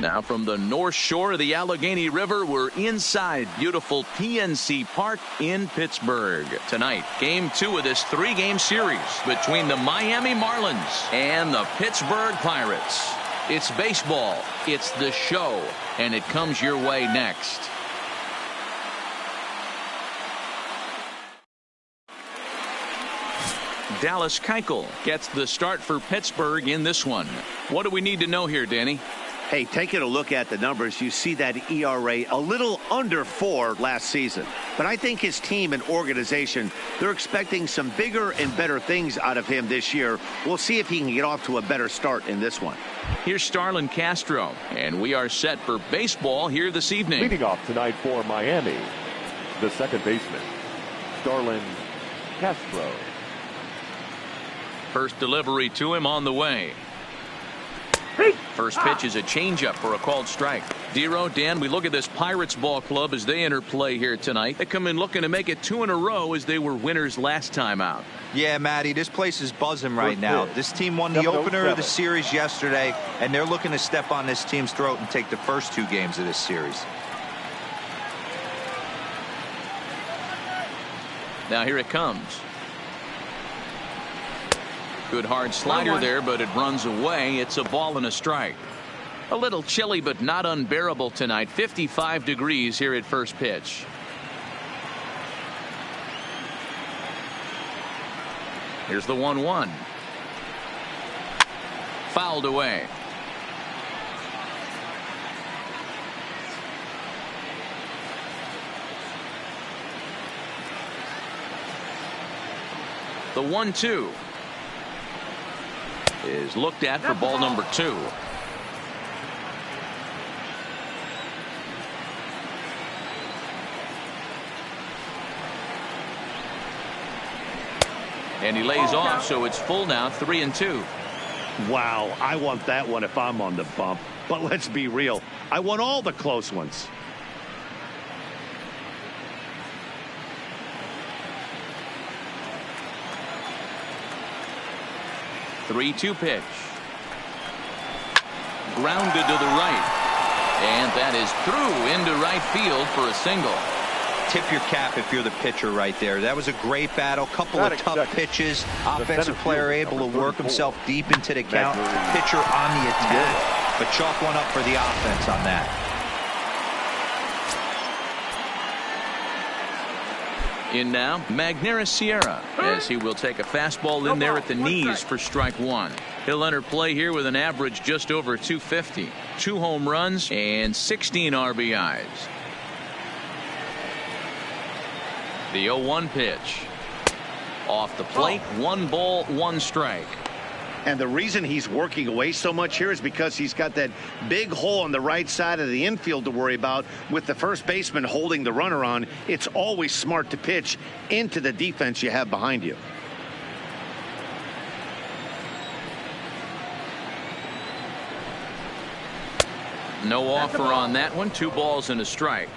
Now from the north shore of the Allegheny River, we're inside beautiful PNC Park in Pittsburgh. Tonight, game 2 of this 3-game series between the Miami Marlins and the Pittsburgh Pirates. It's baseball, it's the show, and it comes your way next. Dallas Keuchel gets the start for Pittsburgh in this one. What do we need to know here, Danny? Hey, taking a look at the numbers, you see that ERA a little under 4 last season. But I think his team and organization, they're expecting some bigger and better things out of him this year. We'll see if he can get off to a better start in this one. Here's Starlin Castro, and we are set for baseball here this evening. Leading off tonight for Miami, the second baseman, Starlin Castro. First delivery to him on the way. First pitch is a changeup for a called strike. Dero, Dan, we look at this Pirates ball club as they enter play here tonight. They come in looking to make it 2 in a row as they were winners last time out. Yeah, Matty, this place is buzzing right now. This team won the opener of the series yesterday, and they're looking to step on this team's throat and take the first 2 games of this series. Now here it comes. Good hard slider there, but it runs away. It's a ball and a strike. A little chilly, but not unbearable tonight. 55 degrees here at first pitch. Here's the 1-1. Fouled away. The 1-2. Is looked at for ball number 2. And he lays off, so it's full now, 3-2. Wow, I want that one if I'm on the bump. But let's be real, I want all the close ones. 3-2 pitch. Grounded to the right. And that is through into right field for a single. Tip your cap if you're the pitcher right there. That was a great battle. Couple of tough pitches. Offensive player able to work himself deep into the count. Pitcher on the attack. But chalk one up for the offense on that. In now, Magneuris Sierra, as he will take a fastball in there at the knees for strike 1. He'll enter play here with an average just over 250. 2 home runs and 16 RBIs. The 0-1 pitch. Off the plate, 1 ball, 1 strike. And the reason he's working away so much here is because he's got that big hole on the right side of the infield to worry about. With the first baseman holding the runner on, it's always smart to pitch into the defense you have behind you. No offer on that one. 2 balls and a strike.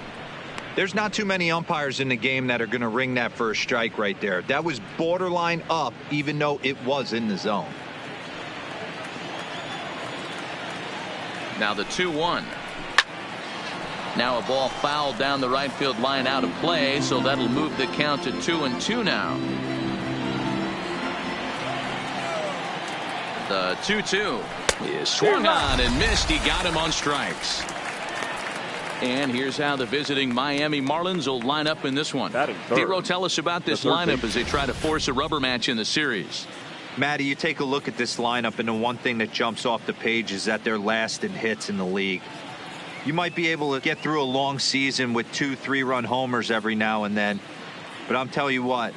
There's not too many umpires in the game that are going to ring that first strike right there. That was borderline up, even though it was in the zone. Now the 2-1. Now a ball fouled down the right field line out of play, so that'll move the count to 2-2 now. The 2-2 is swung on and missed. He got him on strikes. And here's how the visiting Miami Marlins will line up in this one. Dero, tell us about this lineup as they try to force a rubber match in the series. Matty, you take a look at this lineup, and the one thing that jumps off the page is that they're last in hits in the league. You might be able to get through a long season with 2-3-run homers every now and then, but I'm telling you what,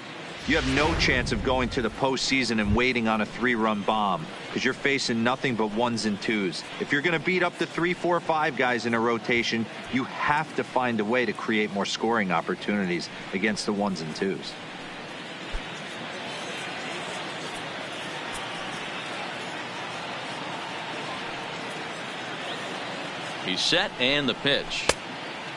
you have no chance of going to the postseason and waiting on a 3-run bomb, because you're facing nothing but 1s and 2s. If you're going to beat up the 3, 4, 5 guys in a rotation, you have to find a way to create more scoring opportunities against the 1s and 2s. He's set, and the pitch.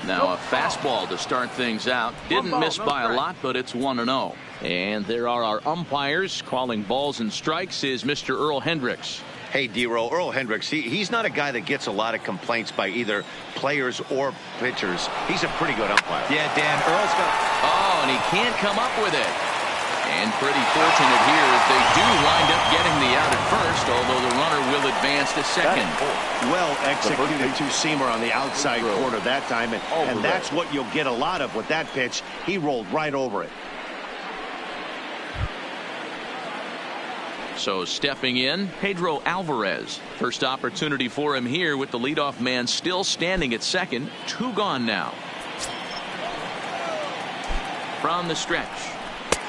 Now a fastball to start things out. Didn't miss by a lot, but it's 1-0. And there are our umpires calling balls and strikes is Mr. Earl Hendricks. Hey, D-Roll, Earl Hendricks, he's not a guy that gets a lot of complaints by either players or pitchers. He's a pretty good umpire. Yeah, Dan, Earl's got... Oh, and he can't come up with it. And pretty fortunate here as they do wind up getting the out at first, although the runner will advance to second. Well executed two-seamer on the outside corner that time, and that's what you'll get a lot of with that pitch. He rolled right over it. So stepping in, Pedro Alvarez. First opportunity for him here with the leadoff man still standing at second. 2 gone now. From the stretch.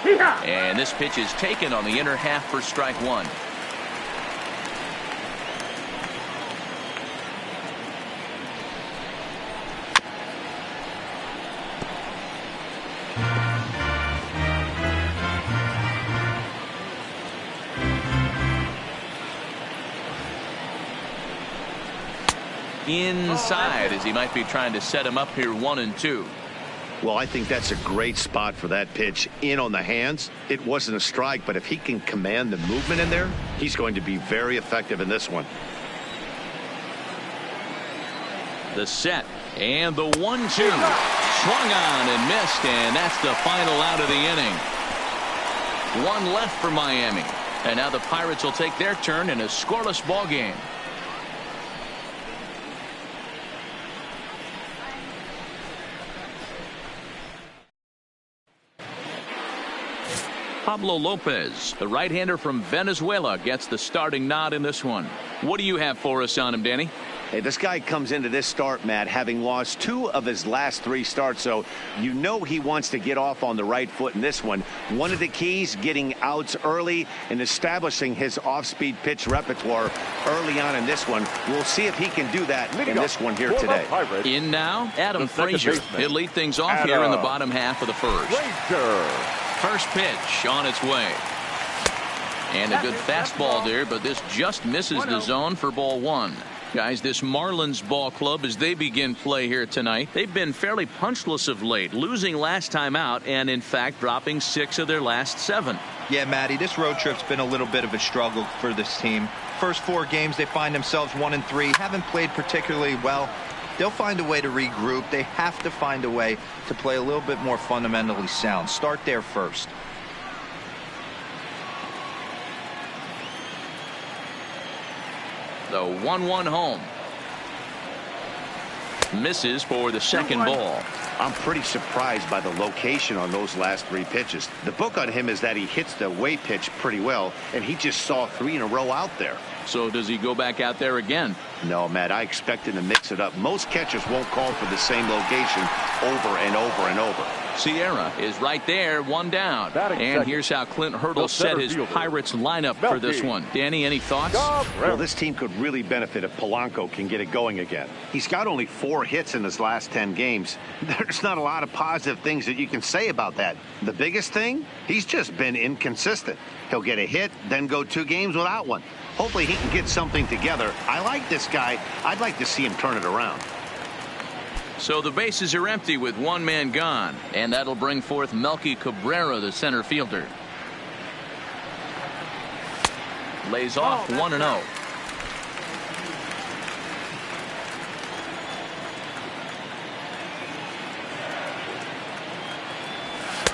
And this pitch is taken on the inner half for strike 1. Inside as he might be trying to set him up here 1-2. Well, I think that's a great spot for that pitch in on the hands. It wasn't a strike, but if he can command the movement in there, he's going to be very effective in this one. The set and the 1-2 swung on and missed, and that's the final out of the inning. 1 left for Miami, and now the Pirates will take their turn in a scoreless ball game. Pablo Lopez, the right-hander from Venezuela, gets the starting nod in this one. What do you have for us on him, Danny? Hey, this guy comes into this start, Matt, having lost 2 of his last 3 starts, so you know he wants to get off on the right foot in this one. One of the keys, getting outs early and establishing his off-speed pitch repertoire early on in this one. We'll see if he can do that in this one here today. In now, Adam Frazier. He'll lead things off here in the bottom half of the first. First pitch on its way. And a good fastball there, but this just misses the zone for ball 1. Guys, this Marlins ball club, as they begin play here tonight, they've been fairly punchless of late, losing last time out and, in fact, dropping 6 of their last 7. Yeah, Matty, this road trip's been a little bit of a struggle for this team. First 4 games, they find themselves 1-3, haven't played particularly well. They'll find a way to regroup. They have to find a way to play a little bit more fundamentally sound. Start there first. The 1-1 home. Misses for the second ball. I'm pretty surprised by the location on those last 3 pitches. The book on him is that he hits the away pitch pretty well, and he just saw 3 in a row out there. So does he go back out there again? No, Matt, I expect him to mix it up. Most catchers won't call for the same location over and over and over. Sierra is right there, 1 down. And here's how Clint Hurdle set his Pirates lineup for this one. Danny, any thoughts? Well, this team could really benefit if Polanco can get it going again. He's got only 4 hits in his last 10 games. There's not a lot of positive things that you can say about that. The biggest thing, he's just been inconsistent. He'll get a hit, then go 2 games without one. Hopefully he can get something together. I like this guy. I'd like to see him turn it around. So the bases are empty with 1 man gone, and that'll bring forth Melky Cabrera, the center fielder. Lays off 1-0.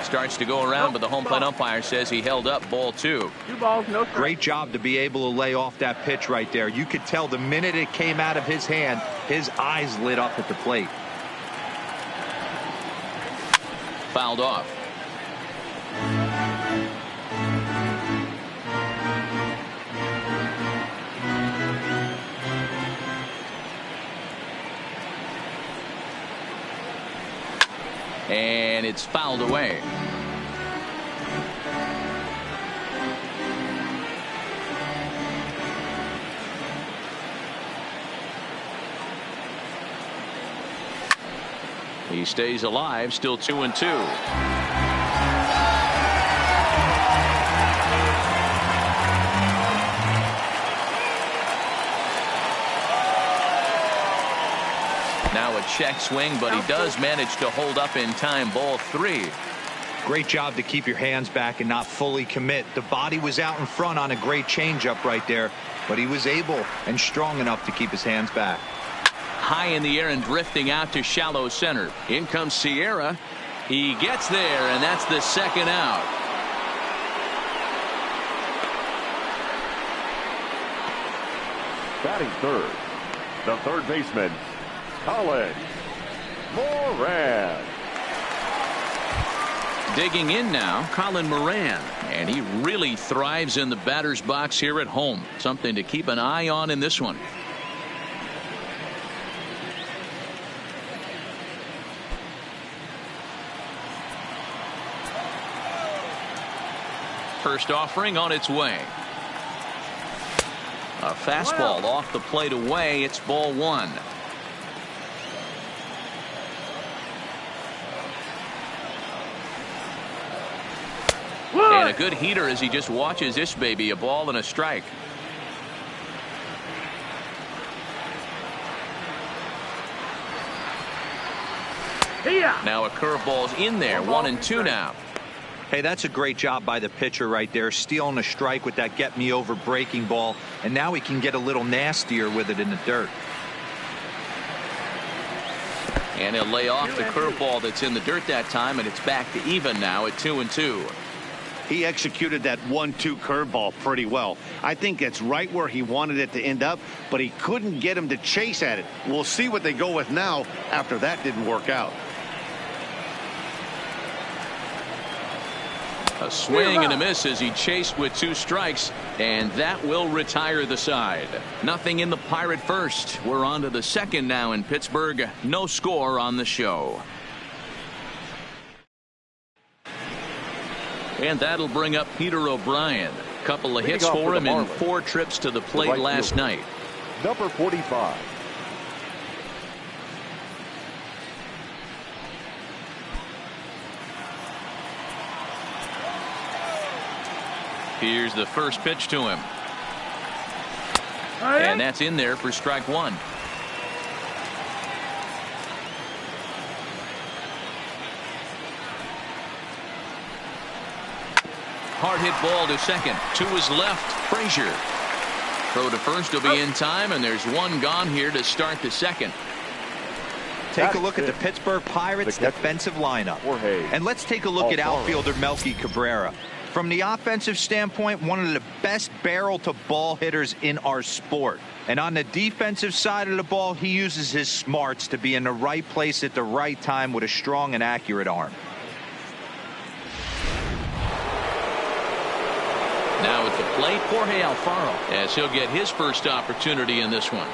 Starts to go around, but the home plate umpire says he held up ball 2. 2 balls, no strikes. Great job to be able to lay off that pitch right there. You could tell the minute it came out of his hand, his eyes lit up at the plate. Fouled off. And it's fouled away. He stays alive, still 2-2. Now a check swing, but he does manage to hold up in time. Ball 3. Great job to keep your hands back and not fully commit. The body was out in front on a great changeup right there, but he was able and strong enough to keep his hands back. High in the air and drifting out to shallow center. In comes Sierra. He gets there, and that's the second out. Batting third, the third baseman, Colin Moran. Digging in now, Colin Moran, and he really thrives in the batter's box here at home. Something to keep an eye on in this one. First offering on its way. A fastball off the plate away. It's ball one. And a good heater as he just watches this baby. A ball and a strike. Now a curveball's in there. 1-2 now. Hey, that's a great job by the pitcher right there, stealing a strike with that get me over breaking ball, and now he can get a little nastier with it in the dirt. And he'll lay off the curveball that's in the dirt that time, and it's back to even now at 2-2. He executed that 1-2 curveball pretty well. I think it's right where he wanted it to end up, but he couldn't get him to chase at it. We'll see what they go with now after that didn't work out. A swing and a miss as he chased with 2 strikes, and that will retire the side. Nothing in the Pirate first. We're on to the second now in Pittsburgh. No score on the show. And that'll bring up Peter O'Brien. Couple of hits for him in 4 trips to the plate last night. Number 45. Here's the first pitch to him. And that's in there for strike one. Hard hit ball to second. To his left, Frazier. Throw to first will be in time, and there's one gone here to start the second. Take a look at the Pittsburgh Pirates defensive lineup. And let's take a look at outfielder Melky Cabrera. From the offensive standpoint, one of the best barrel to ball hitters in our sport. And on the defensive side of the ball, he uses his smarts to be in the right place at the right time with a strong and accurate arm. Now at the plate, Jorge Alfaro, as he'll get his first opportunity in this one.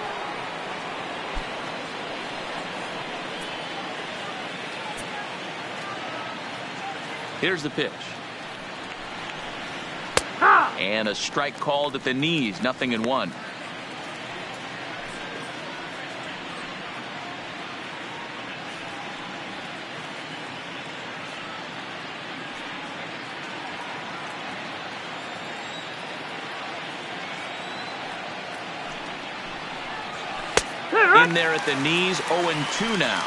Here's the pitch. And a strike called at the knees. 0-1. In there at the knees. 0-2 now.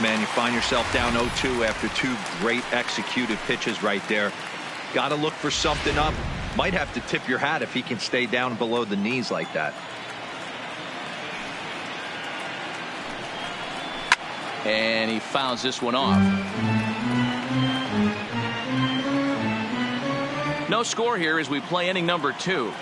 Man, you find yourself down 0-2 after 2 great executed pitches right there. Got to look for something up. Might have to tip your hat if he can stay down below the knees like that. And he fouls this one off. No score here as we play inning number 2.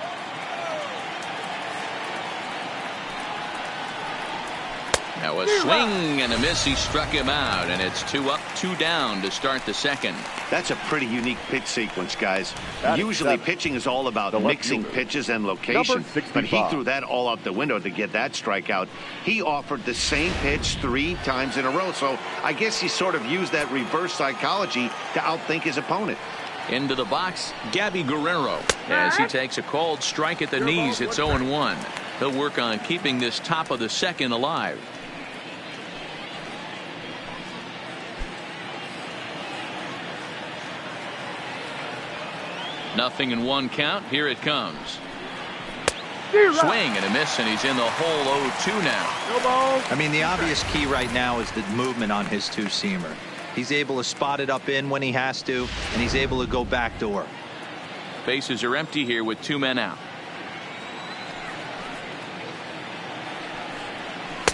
Now a swing and a miss. He struck him out, and it's 2 up, 2 down to start the second. That's a pretty unique pitch sequence, guys. Usually pitching is all about mixing pitches and location, but he threw that all out the window to get that strikeout. He offered the same pitch 3 times in a row, so I guess he sort of used that reverse psychology to outthink his opponent. Into the box, Gabby Guerrero, as he takes a called strike at the knees. It's 0-1. He'll work on keeping this top of the second alive. Nothing in 1 count. Here it comes. Swing and a miss, and he's in the hole. 0-2 now. I mean, the obvious key right now is the movement on his 2-seamer. He's able to spot it up in when he has to, and he's able to go backdoor. Bases are empty here with 2 men out.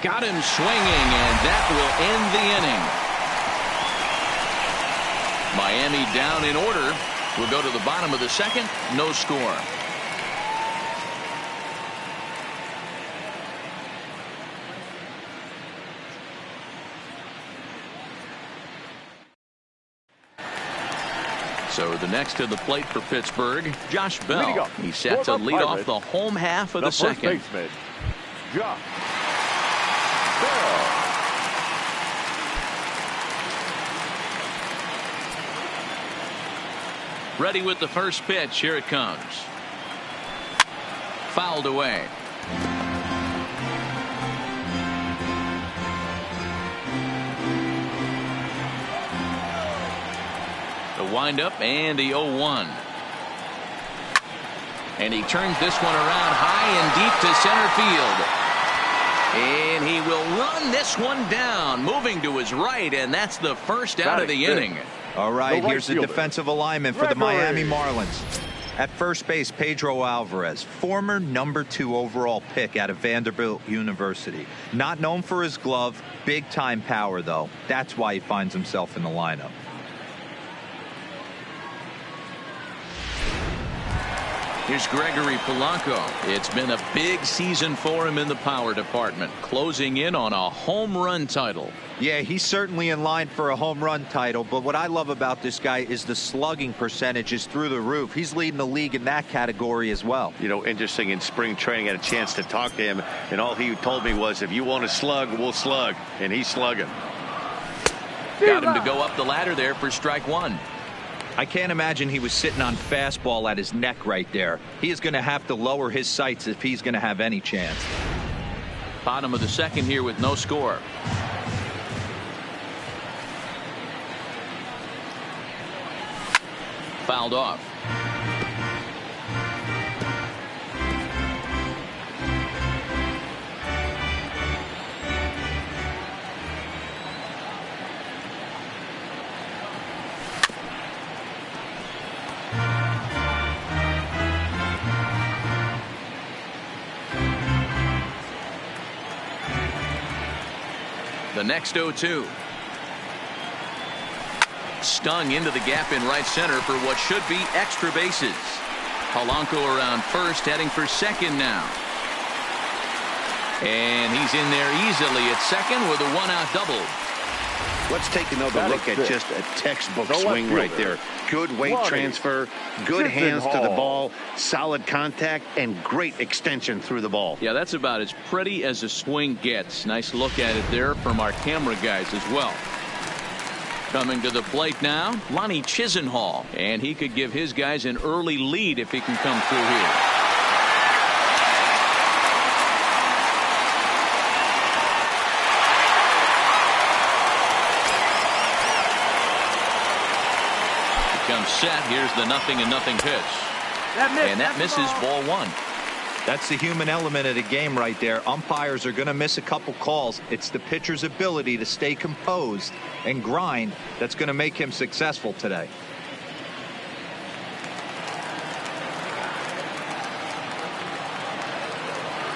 Got him swinging, and that will end the inning. Miami down in order. We'll go to the bottom of the second. No score. So the next to the plate for Pittsburgh, Josh Bell. He's set to lead off the home half of the second. First baseman, Josh Bell. Ready with the first pitch. Here it comes. Fouled away. The windup and the 0-1. And he turns this one around high and deep to center field. And he will run this one down, moving to his right, and that's the first out of the inning. All right, here's the fielder. defensive alignment for the Miami Marlins. At first base, Pedro Alvarez, former #2 overall pick out of Vanderbilt University. Not known for his glove, big-time power, though. That's why he finds himself in the lineup. Here's Gregory Polanco. It's been a big season for him in the power department, closing in on a home run title. Yeah, he's certainly in line for a home run title, but what I love about this guy is the slugging percentage is through the roof. He's leading the league in that category as well. You know, interesting, in spring training, I had a chance to talk to him, and all he told me was, if you want to slug, we'll slug, and he's slugging. Got him to go up the ladder there for strike one. I can't imagine he was sitting on fastball at his neck right there. He is going to have to lower his sights if he's going to have any chance. Bottom of the second here with no score. Fouled off. The next 0-2. Stung into the gap in right center for what should be extra bases. Polanco around first, heading for second now. And he's in there easily at second with a one-out double. Let's take another look at just a textbook swing right there. Good weight transfer, good hands to the ball, solid contact, and great extension through the ball. Yeah, that's about as pretty as a swing gets. Nice look at it there from our camera guys as well. Coming to the plate now, Lonnie Chisenhall. And he could give his guys an early lead if he can come through here. Comes set. Here's the 0-0 pitch. And that misses ball one. That's the human element of the game right there. Umpires are going to miss a couple calls. It's the pitcher's ability to stay composed and grind that's going to make him successful today.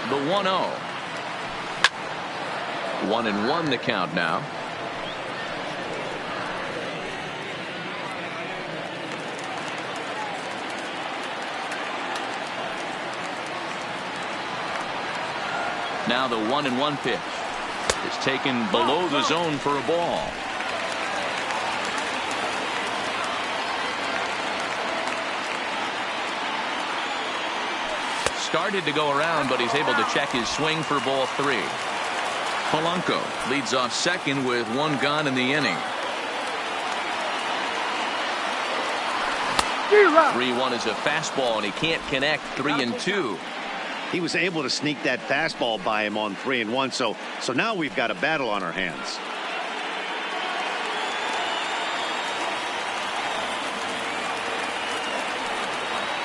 The 1-0. 1-1 the count now. Now the 1-1 pitch is taken below the zone for a ball. Started to go around, but he's able to check his swing for ball three. Polanco leads off second with one gone in the inning. 3-1 is a fastball, and he can't connect. 3-2. He was able to sneak that fastball by him on 3-1. So now we've got a battle on our hands.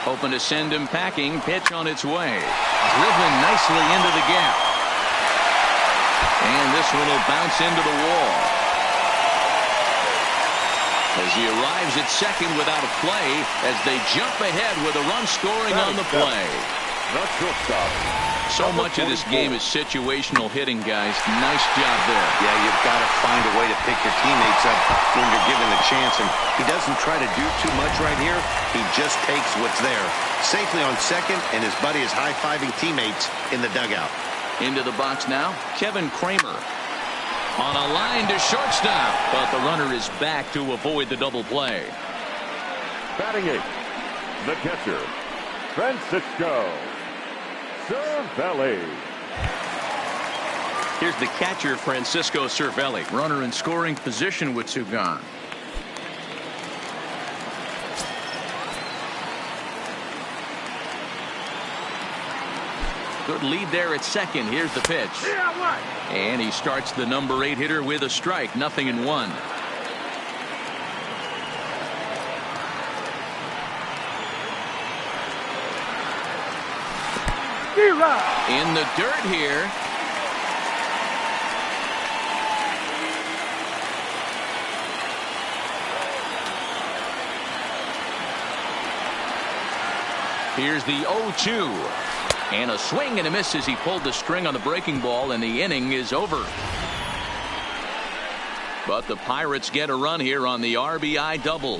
Hoping to send him packing. Pitch on its way. Driven nicely into the gap. And this one will bounce into the wall. as he arrives at second without a play as they jump ahead with a run scoring on the play. So much of this game is situational hitting, guys. Nice job there. Yeah, you've got to find a way to pick your teammates up when you're given the chance, and he doesn't try to do too much right here. He just takes what's there. Safely on second, and his buddy is high-fiving teammates in the dugout. Into the box now, Kevin Kramer. On a line to shortstop, but the runner is back to avoid the double play. Batting eighth, the catcher, Francisco Cervelli. Here's the catcher, Francisco Cervelli. Runner in scoring position with two gone. Good lead there at second. Here's the pitch. And he starts the number 8 hitter with a strike. 0-1. In the dirt here. Here's the 0-2. And a swing and a miss as he pulled the string on the breaking ball, and the inning is over. But the Pirates get a run here on the RBI double.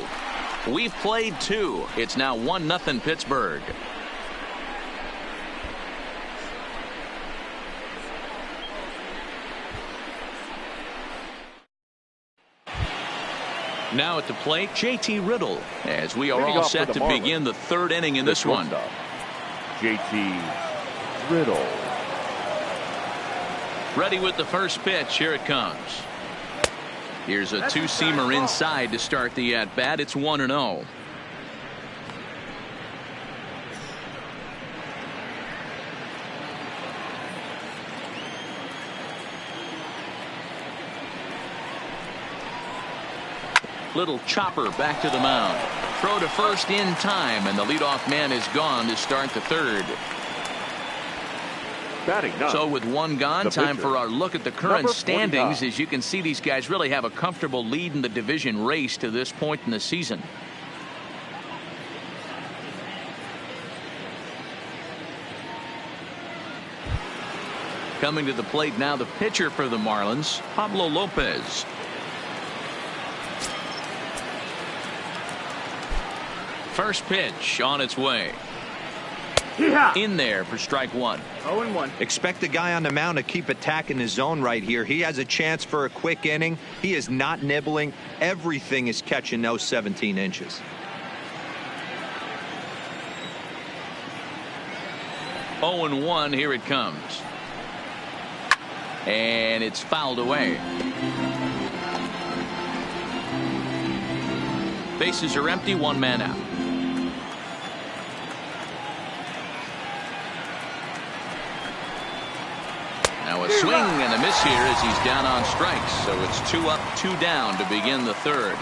We've played 2. It's now 1-0 Pittsburgh. Now at the plate, JT Riddle, as we are all set to begin the 3rd inning in this one. JT Riddle. Ready with the first pitch. Here it comes. Here's a two-seamer inside to start the at-bat. It's 1-0. Little chopper back to the mound. Throw to first in time, and the leadoff man is gone to start the 3rd. So with one gone, time for our look at the current standings. As you can see, these guys really have a comfortable lead in the division race to this point in the season. Coming to the plate now, the pitcher for the Marlins, Pablo Lopez. First pitch on its way. In there for strike 1. 0-1. Expect the guy on the mound to keep attacking his zone right here. He has a chance for a quick inning. He is not nibbling. Everything is catching those 17 inches. 0-1. Here it comes. And it's fouled away. Bases are empty. 1 man out. Now a swing and a miss here as he's down on strikes. So it's 2 up, 2 down to begin the 3rd.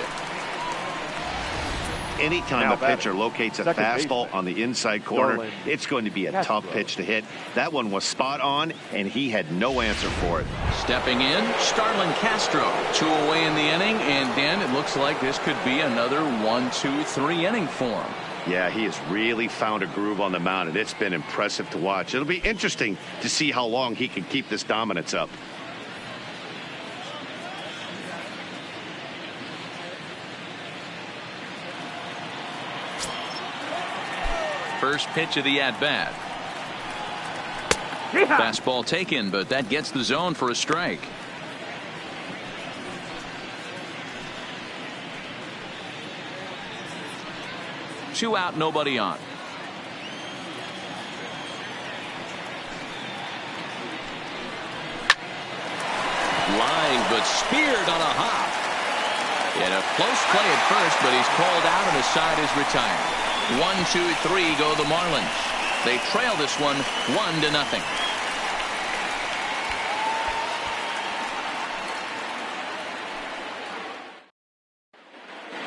Anytime a pitcher locates a fastball on the inside corner, it's going to be a tough pitch to hit. That one was spot on, and he had no answer for it. Stepping in, Starlin Castro. 2 away in the inning, and Dan, it looks like this could be another 1-2-3 inning for him. Yeah, he has really found a groove on the mound, and it's been impressive to watch. It'll be interesting to see how long he can keep this dominance up. First pitch of the at-bat. Fastball taken, but that gets the zone for a strike. Two out, nobody on. Line, but speared on a hop. In a close play at first, but he's called out and the side is retired. 1-2-3 go the Marlins. They trail this one 1-0.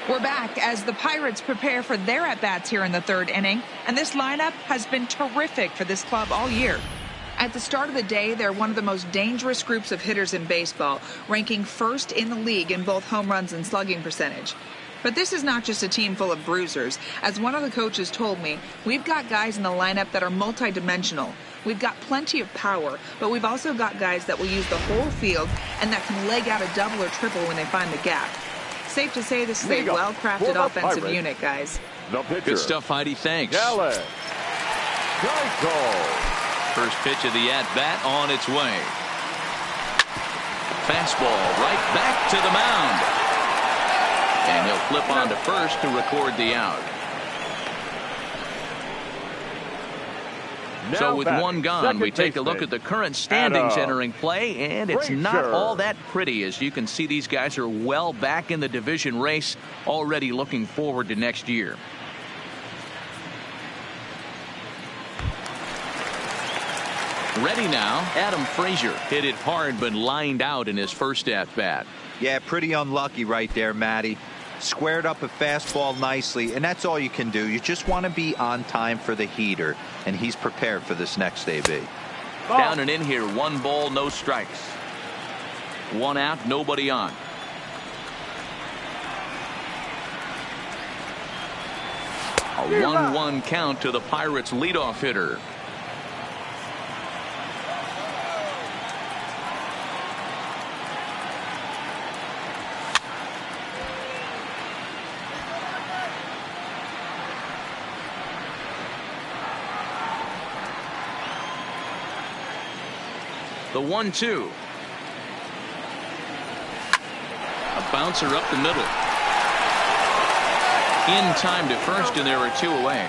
We're back as the Pirates prepare for their at-bats here in the 3rd inning, and this lineup has been terrific for this club all year. At the start of the day, they're one of the most dangerous groups of hitters in baseball, ranking 1st in the league in both home runs and slugging percentage. But this is not just a team full of bruisers. As one of the coaches told me, we've got guys in the lineup that are multidimensional. We've got plenty of power, but we've also got guys that will use the whole field and that can leg out a double or triple when they find the gap. Safe to say this is a well-crafted offensive unit, guys. Good stuff, Heidi. Thanks. First pitch of the at-bat on its way. Fastball right back to the mound. And he'll flip on to first to record the out. So with one gone, we take a look at the current standings entering play, and it's not all that pretty. As you can see, these guys are well back in the division race, already looking forward to next year. Ready now, Adam Frazier hit it hard but lined out in his first at-bat. Yeah, pretty unlucky right there, Matty. Squared up a fastball nicely, and that's all you can do. You just want to be on time for the heater, and he's prepared for this next AB. Down and in here, 1 ball, no strikes. 1 out, nobody on. A 1-1 count to the Pirates leadoff hitter. The 1-2. A bouncer up the middle. In time to first, and there are 2 away.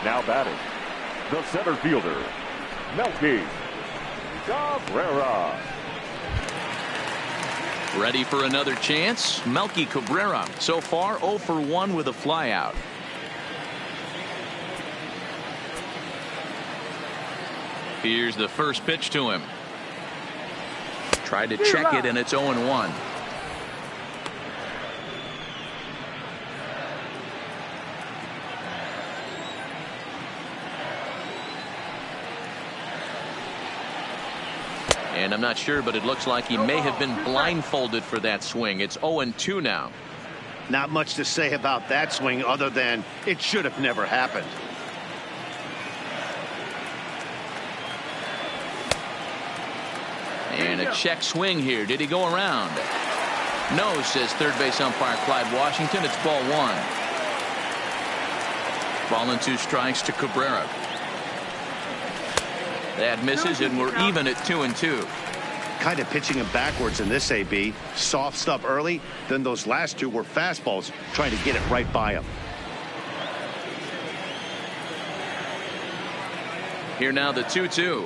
Now batting, the center fielder, Melky Cabrera. Ready for another chance. Melky Cabrera so far 0 for 1 with a flyout. Here's the first pitch to him. Tried to check it, and it's 0-1. And I'm not sure, but it looks like he may have been blindfolded for that swing. It's 0-2 now. Not much to say about that swing other than it should have never happened. And a check swing here. Did he go around? No, says third base umpire Clyde Washington. It's ball 1. Ball and 2 strikes to Cabrera. That misses, and we're even at 2-2. Kind of pitching him backwards in this AB. Soft stuff early, then those last 2 were fastballs, trying to get it right by him. Here now the 2-2.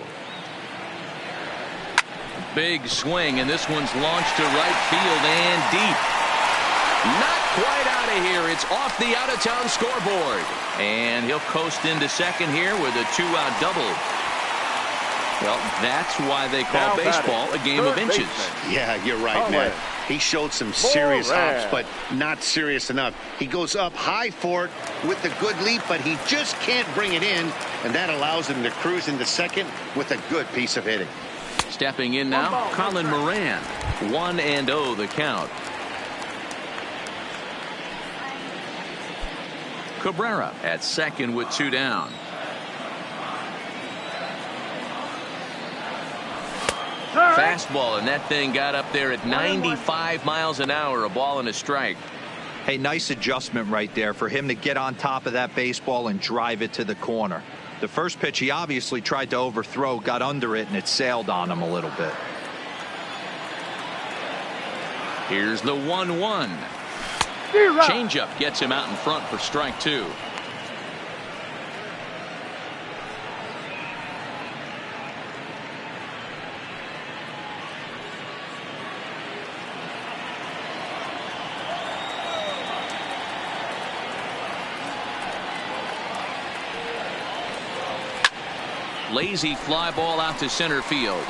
Big swing, and this one's launched to right field and deep. Not quite out of here. It's off the out-of-town scoreboard. And he'll coast into second here with a 2-out double. Well, that's why they call baseball a game of inches. Yeah, you're right, man. He showed some serious hops, but not serious enough. He goes up high for it with a good leap, but he just can't bring it in, and that allows him to cruise into second with a good piece of hitting. Stepping in now, Colin Moran. 1-0 the count. Cabrera at second with 2 down. Fastball, and that thing got up there at 95 miles an hour. A ball and a strike. Hey, nice adjustment right there for him to get on top of that baseball and drive it to the corner. The first pitch he obviously tried to overthrow, got under it, and it sailed on him a little bit. Here's the 1-1. Changeup gets him out in front for strike 2. Lazy fly ball out to center field.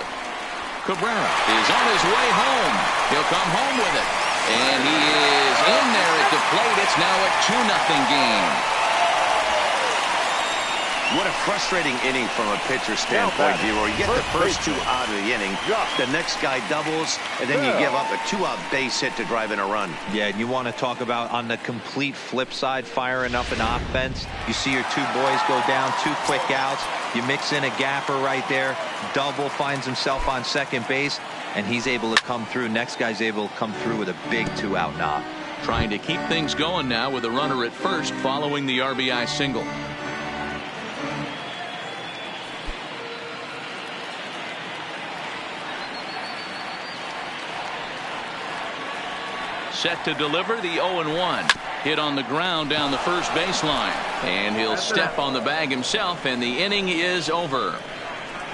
Cabrera is on his way home. He'll come home with it. And he is in there at the plate. It's now a 2-0 game. What a frustrating inning from a pitcher standpoint, viewer. You get the first two out of the inning, the next guy doubles, and then you give up a two-out base hit to drive in a run. Yeah, and you want to talk about on the complete flip side, firing up an offense. You see your two boys go down, 2 quick outs. You mix in a gapper right there. Double finds himself on second base, and he's able to come through. Next guy's able to come through with a big 2-out knock. Trying to keep things going now with a runner at first following the RBI single. Set to deliver the 0-1. Hit on the ground down the first baseline. And he'll step on the bag himself, and the inning is over.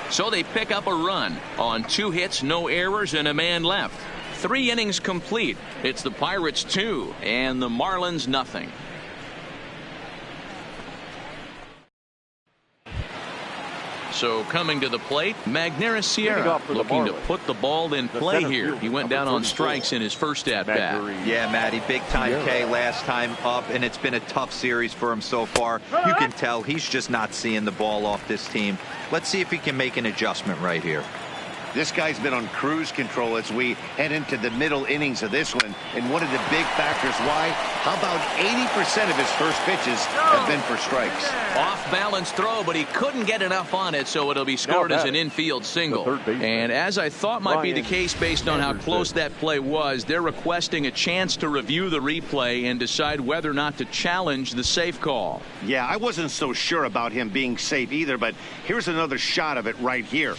So they pick up a run on 2 hits, no errors, and a man left. 3 innings complete. It's the Pirates 2 and the Marlins nothing. So coming to the plate, Magneuris Sierra looking to put the ball in play here. He went down on strikes in his first at-bat. Yeah, Matty, big time K last time up, and it's been a tough series for him so far. You can tell he's just not seeing the ball off this team. Let's see if he can make an adjustment right here. This guy's been on cruise control as we head into the middle innings of this one. And one of the big factors why, how about 80% of his first pitches have been for strikes? Off-balance throw, but he couldn't get enough on it, so it'll be scored as an infield single. And as I thought might be the case based on how close that play was, they're requesting a chance to review the replay and decide whether or not to challenge the safe call. Yeah, I wasn't so sure about him being safe either, but here's another shot of it right here.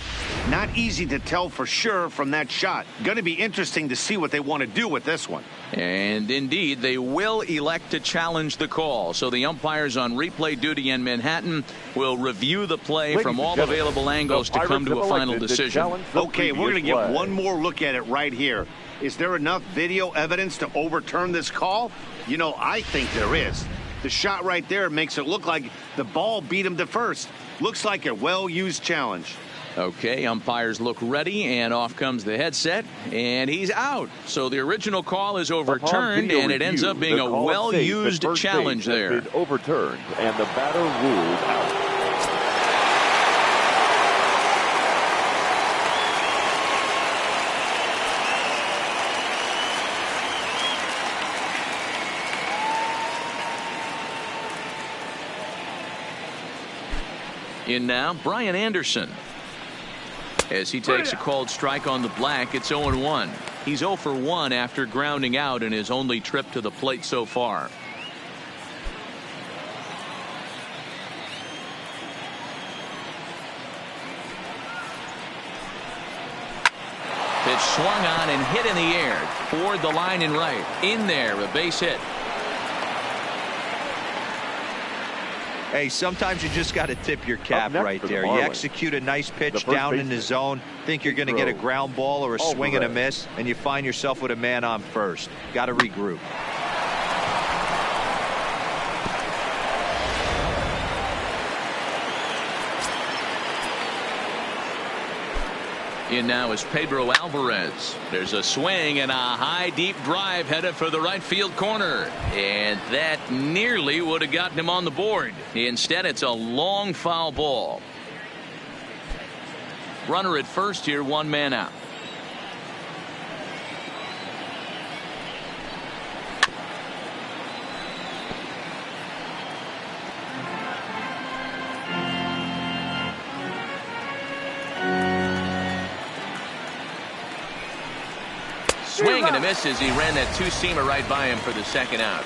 Not easy to tell for sure from that shot. Going to be interesting to see what they want to do with this one. And indeed, they will elect to challenge the call. So the umpires on replay duty in Manhattan will review the play from all available angles to come to a final decision. Okay, we're going to get one more look at it right here. Is there enough video evidence to overturn this call? You know, I think there is. The shot right there makes it look like the ball beat him to first. Looks like a well-used challenge. Okay, umpires look ready, and off comes the headset, and he's out. So the original call is overturned, and it ends up being a well-used challenge there. Overturned, and the batter ruled out. In now, Brian Anderson. As he takes a called strike on the black, it's 0-1. He's 0 for 1 after grounding out in his only trip to the plate so far. Pitch swung on and hit in the air toward the line and right. In there, a base hit. Hey, sometimes you just got to tip your cap right there. You execute a nice pitch down in the zone, think you're going to get a ground ball or a swing and a miss, and you find yourself with a man on first. Got to regroup. In now is Pedro Alvarez. There's a swing and a high deep drive headed for the right field corner, and that nearly would have gotten him on the board. Instead, it's a long foul ball. Runner at first here, 1 man out. Swing and a miss as he ran that 2-seamer right by him for the second out.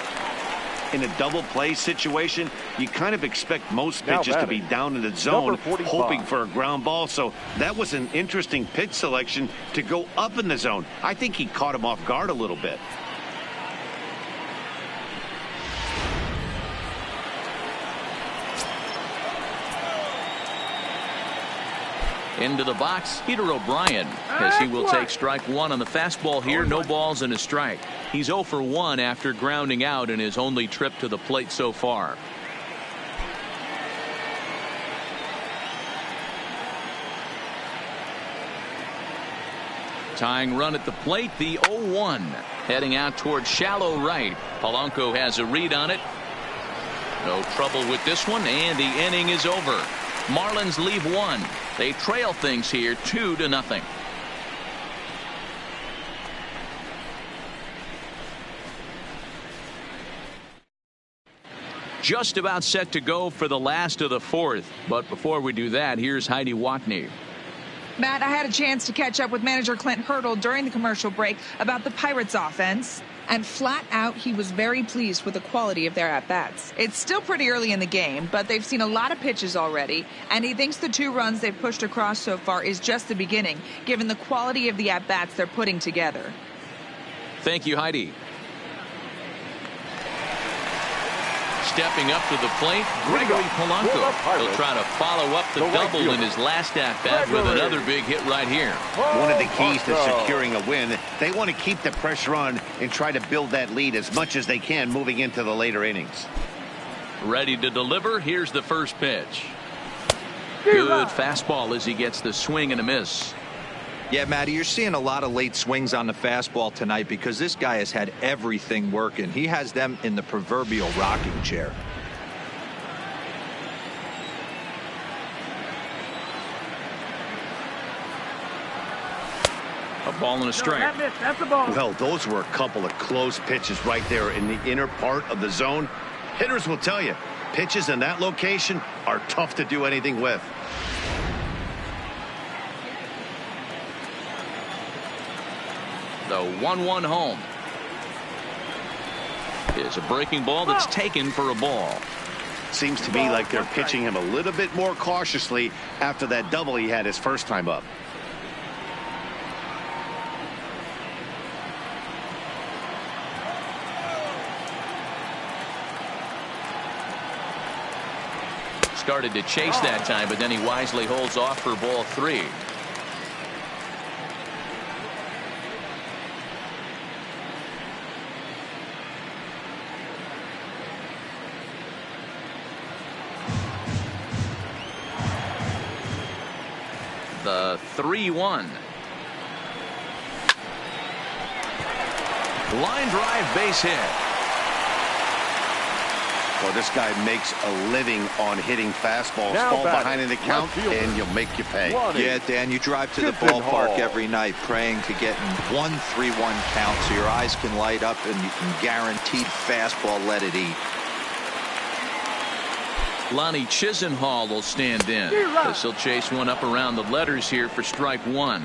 In a double play situation, you kind of expect most pitches to be down in the zone, hoping for a ground ball. So that was an interesting pitch selection to go up in the zone. I think he caught him off guard a little bit. Into the box, Peter O'Brien, as he will take strike 1 on the fastball here. No balls and a strike. He's 0 for 1 after grounding out in his only trip to the plate so far. Tying run at the plate, the 0-1. Heading out towards shallow right. Polanco has a read on it. No trouble with this one, and the inning is over. Marlins leave one. They trail things here 2-0. Just about set to go for the last of the fourth. But before we do that, here's Heidi Watney. Matt, I had a chance to catch up with manager Clint Hurdle during the commercial break about the Pirates offense. And flat out, he was very pleased with the quality of their at-bats. It's still pretty early in the game, but they've seen a lot of pitches already. And he thinks the 2 runs they've pushed across so far is just the beginning, given the quality of the at-bats they're putting together. Thank you, Heidi. Stepping up to the plate, Gregory Polanco. He'll try to follow up the double in his last at-bat with another big hit right here. One of the keys to securing a win, they want to keep the pressure on and try to build that lead as much as they can moving into the later innings. Ready to deliver. Here's the first pitch. Good fastball as he gets the swing and a miss. Yeah, Matty, you're seeing a lot of late swings on the fastball tonight because this guy has had everything working. He has them in the proverbial rocking chair. A ball and a strike. That's a ball. Well, those were a couple of close pitches right there in the inner part of the zone. Hitters will tell you, pitches in that location are tough to do anything with. The 1-1 home is a breaking ball that's taken for a ball. Seems to me like they're pitching him a little bit more cautiously after that double he had his first time up. Started to chase that time, but then he wisely holds off for ball 3. The 3-1. Line drive base hit. Well, this guy makes a living on hitting fastballs. Now Fall batting, behind in the count, and you'll make you pay. Yeah, Dan, you drive to the Chisenhall. ballpark every night praying to get in 1-3-1 count so your eyes can light up and you can guaranteed fastball let it eat. Lonnie Chisenhall will stand in as he'll chase one up around the letters here for strike 1.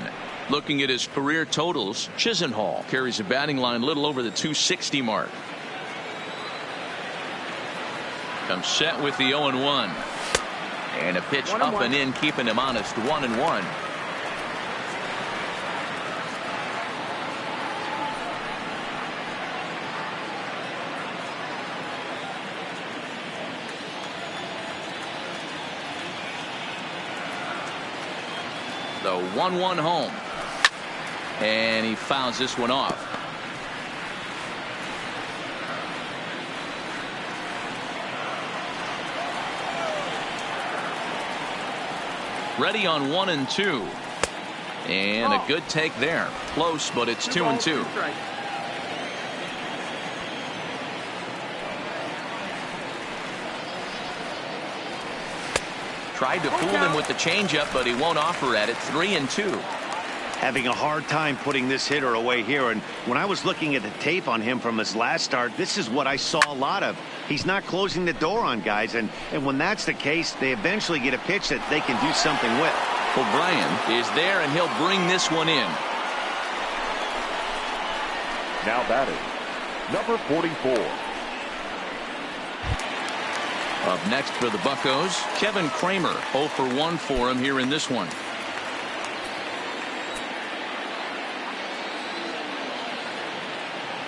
Looking at his career totals, Chisenhall carries a batting line a little over the 260 mark. Comes set with the 0-1. And a pitch up and in, keeping him honest. 1-1. The 1-1 home. And he fouls this one off. Ready on 1 and 2. And a good take there. Close, but it's 2 and 2. Tried to fool him with the changeup, but he won't offer at it. 3 and 2. Having a hard time putting this hitter away here. And when I was looking at the tape on him from his last start, this is what I saw a lot of. He's not closing the door on guys. And when that's the case, they eventually get a pitch that they can do something with. O'Brien is there, and he'll bring this one in. Now batting, number 44. Up next for the Buccos, Kevin Kramer. 0 for 1 for him here in this one.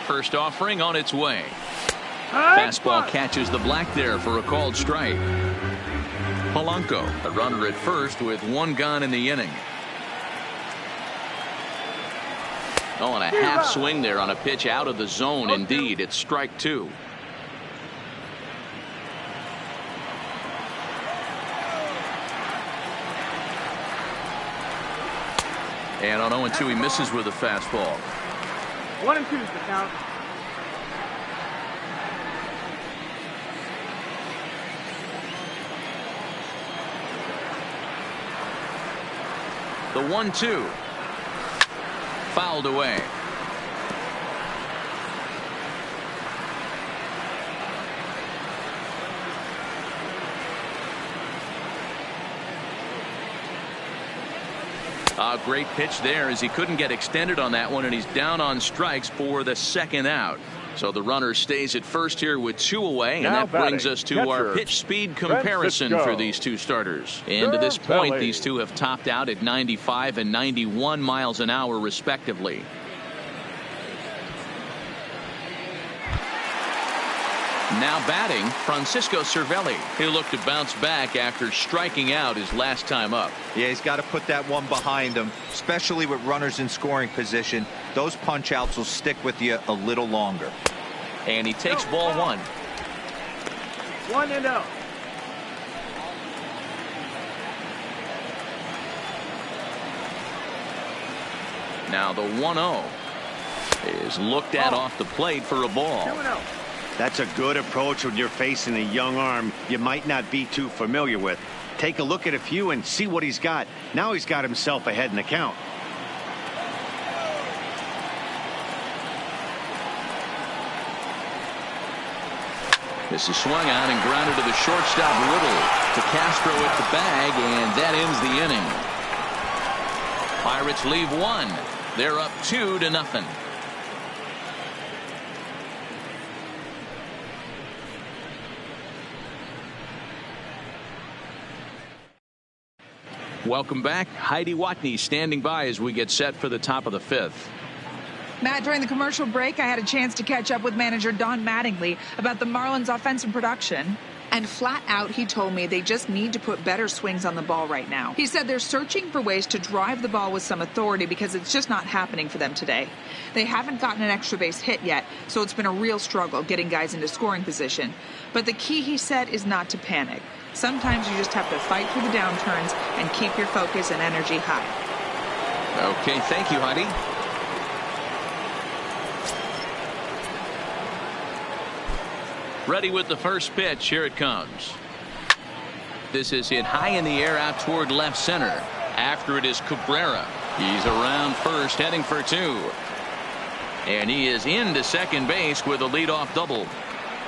First offering on its way. Fastball catches the black there for a called strike. Polanco, a runner at first with 1 gone in the inning. Oh, and a half swing there on a pitch out of the zone. Indeed, it's strike 2. And on 0-2, he misses with a fastball. 1 and 2 is the count. The 1-2. Fouled away. A great pitch there as he couldn't get extended on that one, and he's down on strikes for the second out. So the runner stays at first here with 2 away, and now that brings us to our pitch speed comparison for these two starters. And to this point, these two have topped out at 95 and 91 miles an hour respectively. Now batting, Francisco Cervelli. He'll look to bounce back after striking out his last time up. Yeah, he's got to put that one behind him, especially with runners in scoring position. Those punch outs will stick with you a little longer. And he takes ball 1. 1-0. Now the 1-0 is looked at off the plate for a ball. 2-0. That's a good approach when you're facing a young arm you might not be too familiar with. Take a look at a few and see what he's got. Now he's got himself ahead in the count. This is swung on and grounded to the shortstop Riddle. To Castro at the bag, and that ends the inning. Pirates leave 1. They're up 2-0. Welcome back. Heidi Watney standing by as we get set for the top of the 5th. Matt, during the commercial break, I had a chance to catch up with manager Don Mattingly about the Marlins' offensive production. And flat out, he told me they just need to put better swings on the ball right now. He said they're searching for ways to drive the ball with some authority because it's just not happening for them today. They haven't gotten an extra base hit yet, so it's been a real struggle getting guys into scoring position. But the key, he said, is not to panic. Sometimes you just have to fight through the downturns and keep your focus and energy high. Okay, thank you, Heidi. Ready with the first pitch. Here it comes. This is hit high in the air out toward left center. After it is Cabrera. He's around first, heading for 2. And he is into second base with a leadoff double.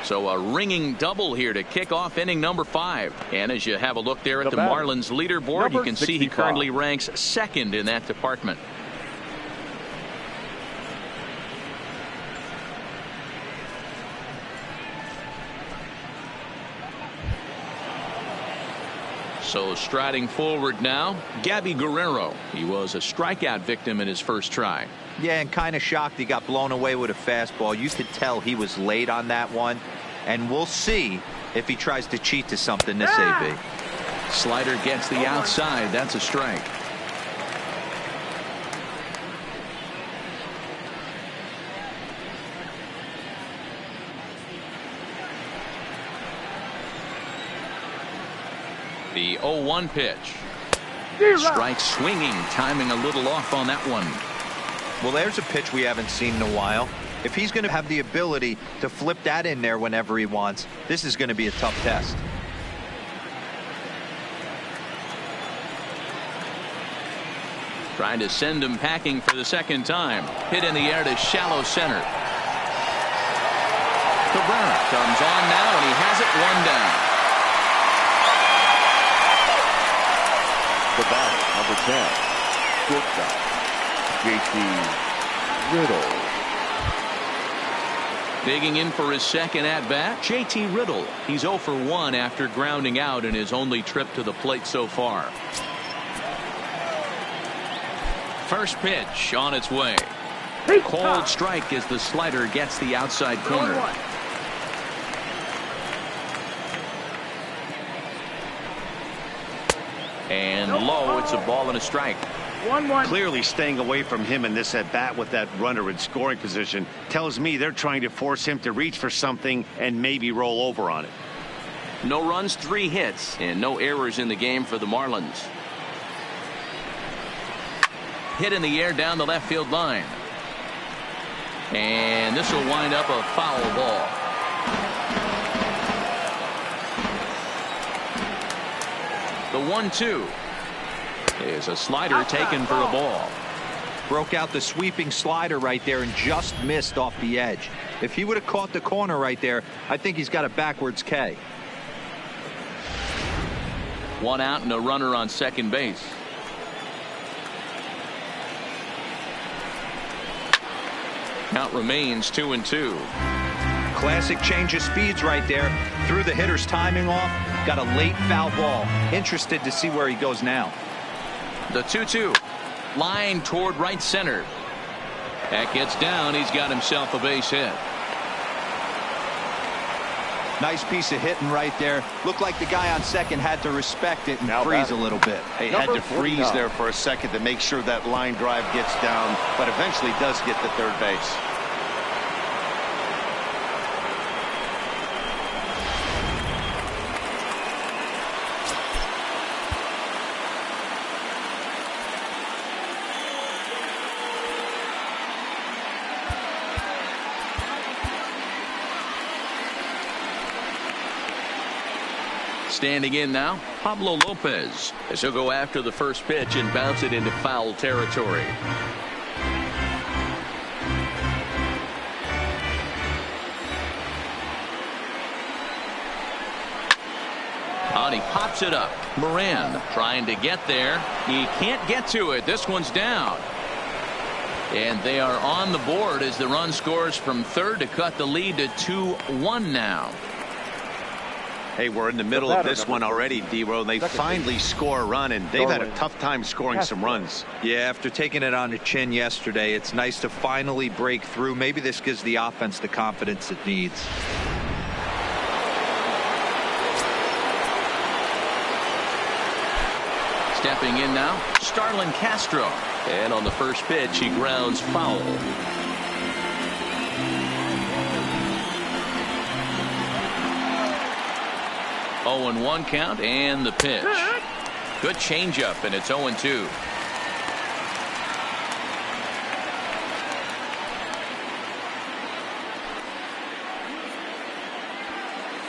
So a ringing double here to kick off inning number 5. And as you have a look there at the Marlins leaderboard, you can see he currently ranks 2nd in that department. So striding forward now, Gabby Guerrero. He was a strikeout victim in his first try. Yeah, and kind of shocked he got blown away with a fastball. You could tell he was late on that one. And we'll see if he tries to cheat to something this AB. Slider gets the outside. That's a strike. The 0-1 pitch. Strike swinging, timing a little off on that one. Well, there's a pitch we haven't seen in a while. If he's going to have the ability to flip that in there whenever he wants, this is going to be a tough test. Trying to send him packing for the second time. Hit in the air to shallow center. Cabrera comes on now, and he has it 1 down. The batter, number 10, shortstop, J.T. Riddle. Digging in for his second at-bat, J.T. Riddle. He's 0 for 1 after grounding out in his only trip to the plate so far. First pitch on its way. Cold strike as the slider gets the outside corner. And low, it's a ball and a strike. 1-1. Clearly staying away from him in this at bat with that runner in scoring position tells me they're trying to force him to reach for something and maybe roll over on it. No runs, 3 hits, and no errors in the game for the Marlins. Hit in the air down the left field line. And this will wind up a foul ball. The 1-2. is a slider taken for a ball. Broke out the sweeping slider right there and just missed off the edge. If he would have caught the corner right there, I think he's got a backwards K. One out and a runner on second base. Count remains 2-2. Classic change of speeds right there. Threw the hitter's timing off. Got a late foul ball. Interested to see where he goes now. The 2-2. Line toward right center. That gets down. He's got himself a base hit. Nice piece of hitting right there. Looked like the guy on second had to respect it and Now freeze batting. a little bit. He had to freeze there for a second to make sure that line drive gets down, but eventually does get to third base. Standing in now, Pablo Lopez, as he'll go after the first pitch and bounce it into foul territory. And he pops it up. Moran trying to get there. He can't get to it. This one's down. And they are on the board as the run scores from third to cut the lead to 2-1 now. Hey, we're in the middle of this one already, D-Row. They finally score a run, and they've had a tough time scoring some runs. Yeah, after taking it on the chin yesterday, it's nice to finally break through. Maybe this gives the offense the confidence it needs. Stepping in now, Starlin Castro. And on the first pitch, he grounds foul. Oh, and 1 count, and the pitch. Good changeup, and it's 0-2.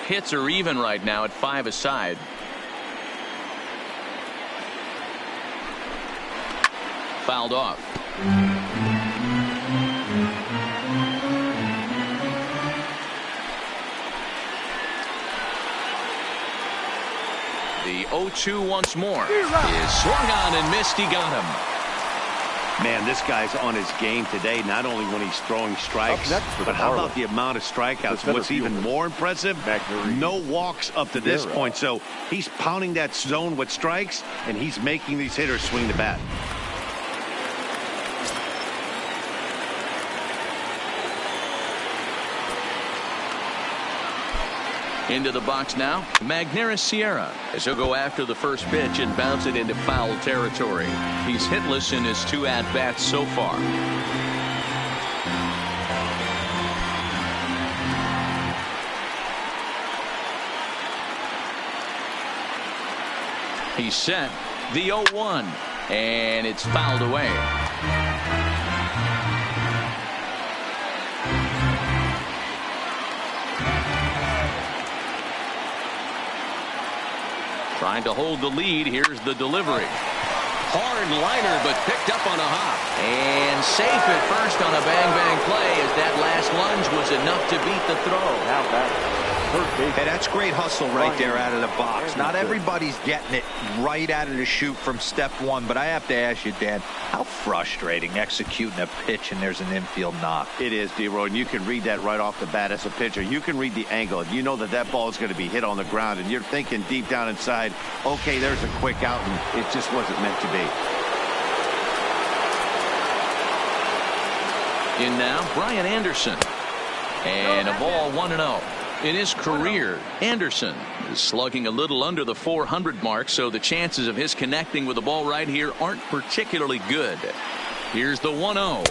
Hits are even right now at 5 aside. Fouled off. The 0-2 once more is swung on and missed. He got him. Man, this guy's on his game today, not only when he's throwing strikes, but how about the amount of strikeouts? What's even more impressive, no walks up to this point. So he's pounding that zone with strikes, and he's making these hitters swing the bat. Into the box now, Magneuris Sierra, as he'll go after the first pitch and bounce it into foul territory. He's hitless in his 2 at-bats so far. He's set. The 0-1, and it's fouled away. Trying to hold the lead. Here's the delivery. Hard liner, but picked up on a hop. And safe at first on a bang-bang play as that last lunge was enough to beat the throw. Now back. Hey, that's great hustle right there out of the box. Not everybody's getting it right out of the chute from step one, but I have to ask you, Dan, how frustrating executing a pitch and there's an infield knock. It is, D-Roy, and you can read that right off the bat as a pitcher. You can read the angle. You know that that ball is going to be hit on the ground, and you're thinking deep down inside, okay, there's a quick out, and it just wasn't meant to be. In now, Brian Anderson. And a ball 1-0. In his career, Anderson is slugging a little under the 400 mark, so the chances of his connecting with the ball right here aren't particularly good. Here's the 1-0.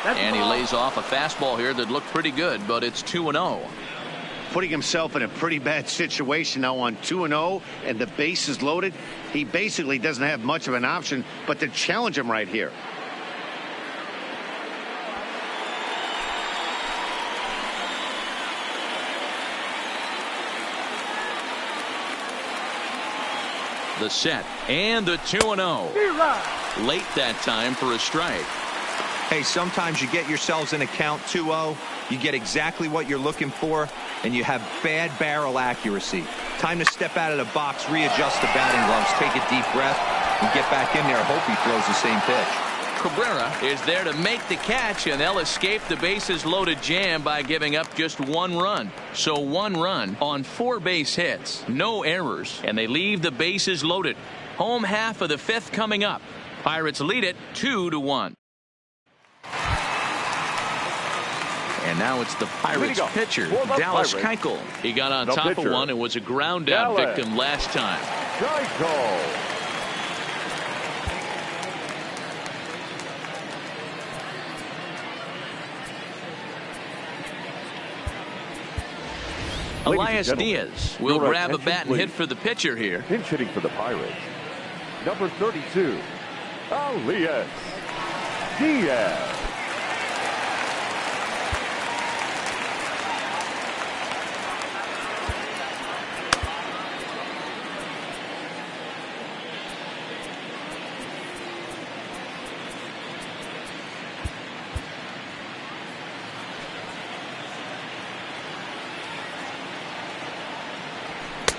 And he lays off a fastball here that looked pretty good, but it's 2-0. Putting himself in a pretty bad situation now on 2-0, and the base is loaded. He basically doesn't have much of an option but to challenge him right here. The set. And the 2-0. Late that time for a strike. Hey, sometimes you get yourselves in a count 2-0. You get exactly what you're looking for, and you have bad barrel accuracy. Time to step out of the box, readjust the batting gloves, take a deep breath, and get back in there. Hope he throws the same pitch. Cabrera is there to make the catch, and they'll escape the bases loaded jam by giving up just 1 run. So 1 run on 4 base hits, no errors, and they leave the bases loaded. Home half of the 5th coming up. Pirates lead it 2-1. And now it's the Pirates pitcher, Dallas Keuchel. He got on top of one and was a ground out victim last time. Elias Diaz will grab a bat and hit for the pitcher here. Pinch hitting for the Pirates. Number 32, Elias Diaz.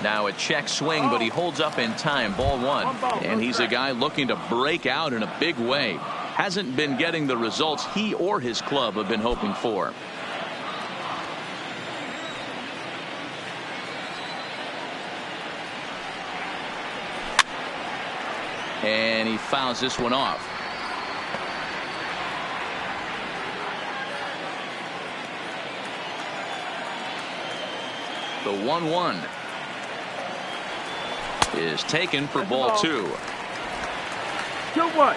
Now a check swing, but he holds up in time. Ball 1. And he's a guy looking to break out in a big way. Hasn't been getting the results he or his club have been hoping for. And he fouls this one off. The 1-1 is taken for ball 2. 2-1.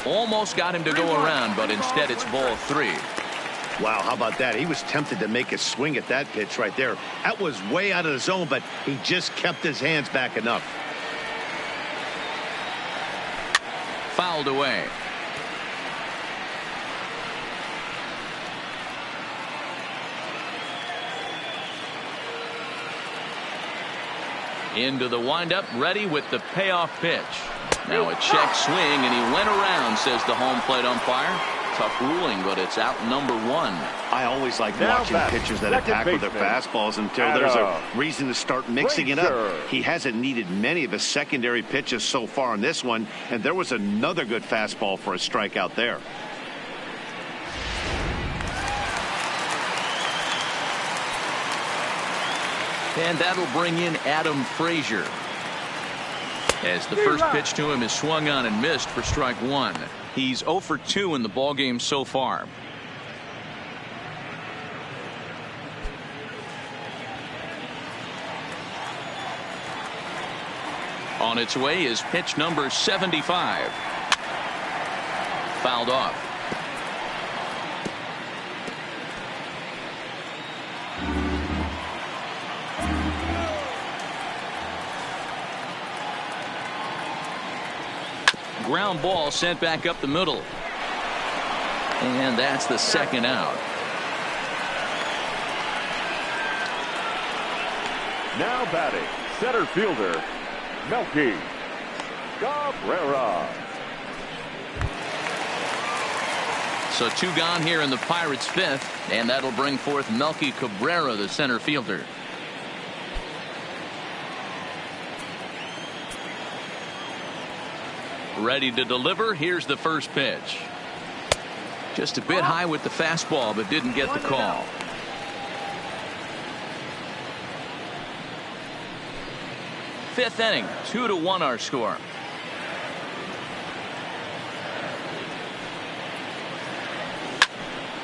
Almost got him to go around, but instead it's ball 3. Wow, how about that? He was tempted to make a swing at that pitch right there. That was way out of the zone, but he just kept his hands back enough. Fouled away. Into the windup, ready with the payoff pitch. Now a check swing, and he went around, says the home plate umpire. Tough ruling, but it's out number 1. I always like watching pitchers that attack with their fastballs until there's a reason to start mixing it up. He hasn't needed many of his secondary pitches so far in this one, and there was another good fastball for a strikeout there. And that'll bring in Adam Frazier. As the first pitch to him is swung on and missed for strike 1. He's 0 for 2 in the ballgame so far. On its way is pitch number 75. Fouled off. Ground ball sent back up the middle. And that's the second out. Now batting, center fielder, Melky Cabrera. So 2 gone here in the Pirates' 5th, and that'll bring forth Melky Cabrera, the center fielder. Ready to deliver. Here's the first pitch. Just a bit high with the fastball, but didn't get the call. Fifth inning, 2-1 our score.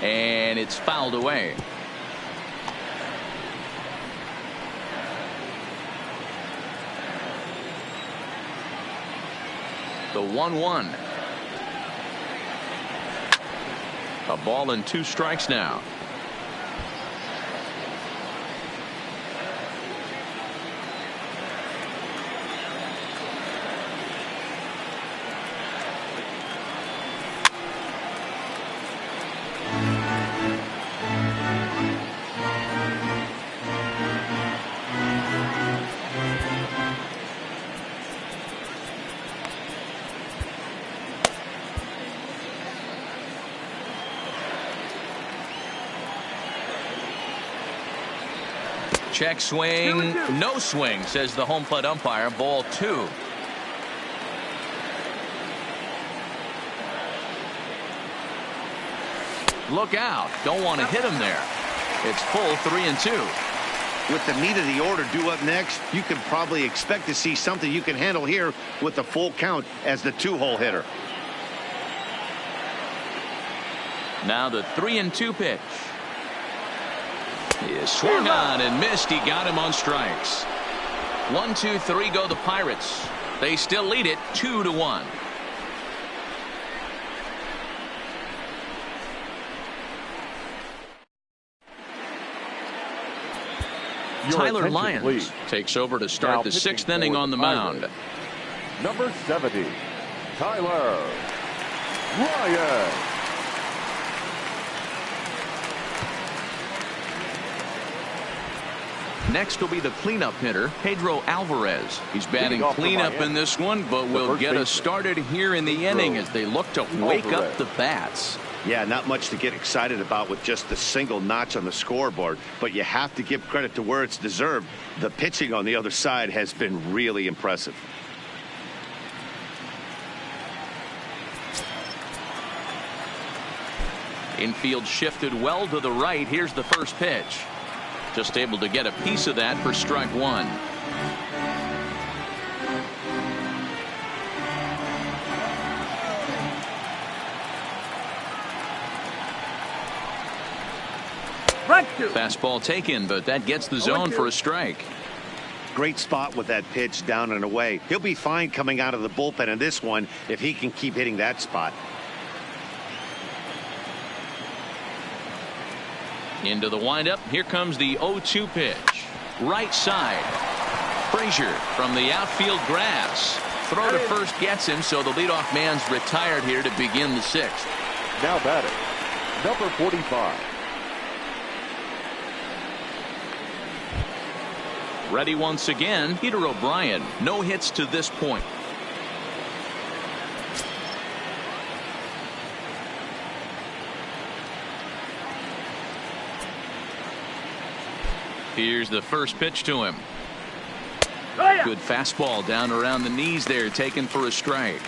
And it's fouled away. The 1-1. A ball and 2 strikes now. Check swing, no swing, says the home plate umpire. Ball 2. Look out. Don't want to hit him there. It's full 3-2. With the meat of the order due up next, you can probably expect to see something you can handle here with the full count as the 2-hole hitter. Now the 3-2 pitch. He is swung on and missed. He got him on strikes. 1, 2, 3 go the Pirates. They still lead it 2-1. Tyler Lyons takes over to start the 6th inning on the mound. Number 70, Tyler Lyons. Next will be the cleanup hitter, Pedro Alvarez. He's batting cleanup in this one, but will get us started here in the inning as they look to wake up the bats. Yeah, not much to get excited about with just the single notch on the scoreboard, but you have to give credit to where it's deserved. The pitching on the other side has been really impressive. Infield shifted well to the right. Here's the first pitch. Just able to get a piece of that for strike 1. Fastball taken, but that gets the zone for a strike. Great spot with that pitch down and away. He'll be fine coming out of the bullpen in this one if he can keep hitting that spot. Into the windup. Here comes the 0-2 pitch. Right side. Frazier from the outfield grass. Throw to first gets him, so the leadoff man's retired here to begin the 6th. Now batting, number 45. Ready once again, Peter O'Brien. No hits to this point. Here's the first pitch to him. Good fastball down around the knees there, taken for a strike.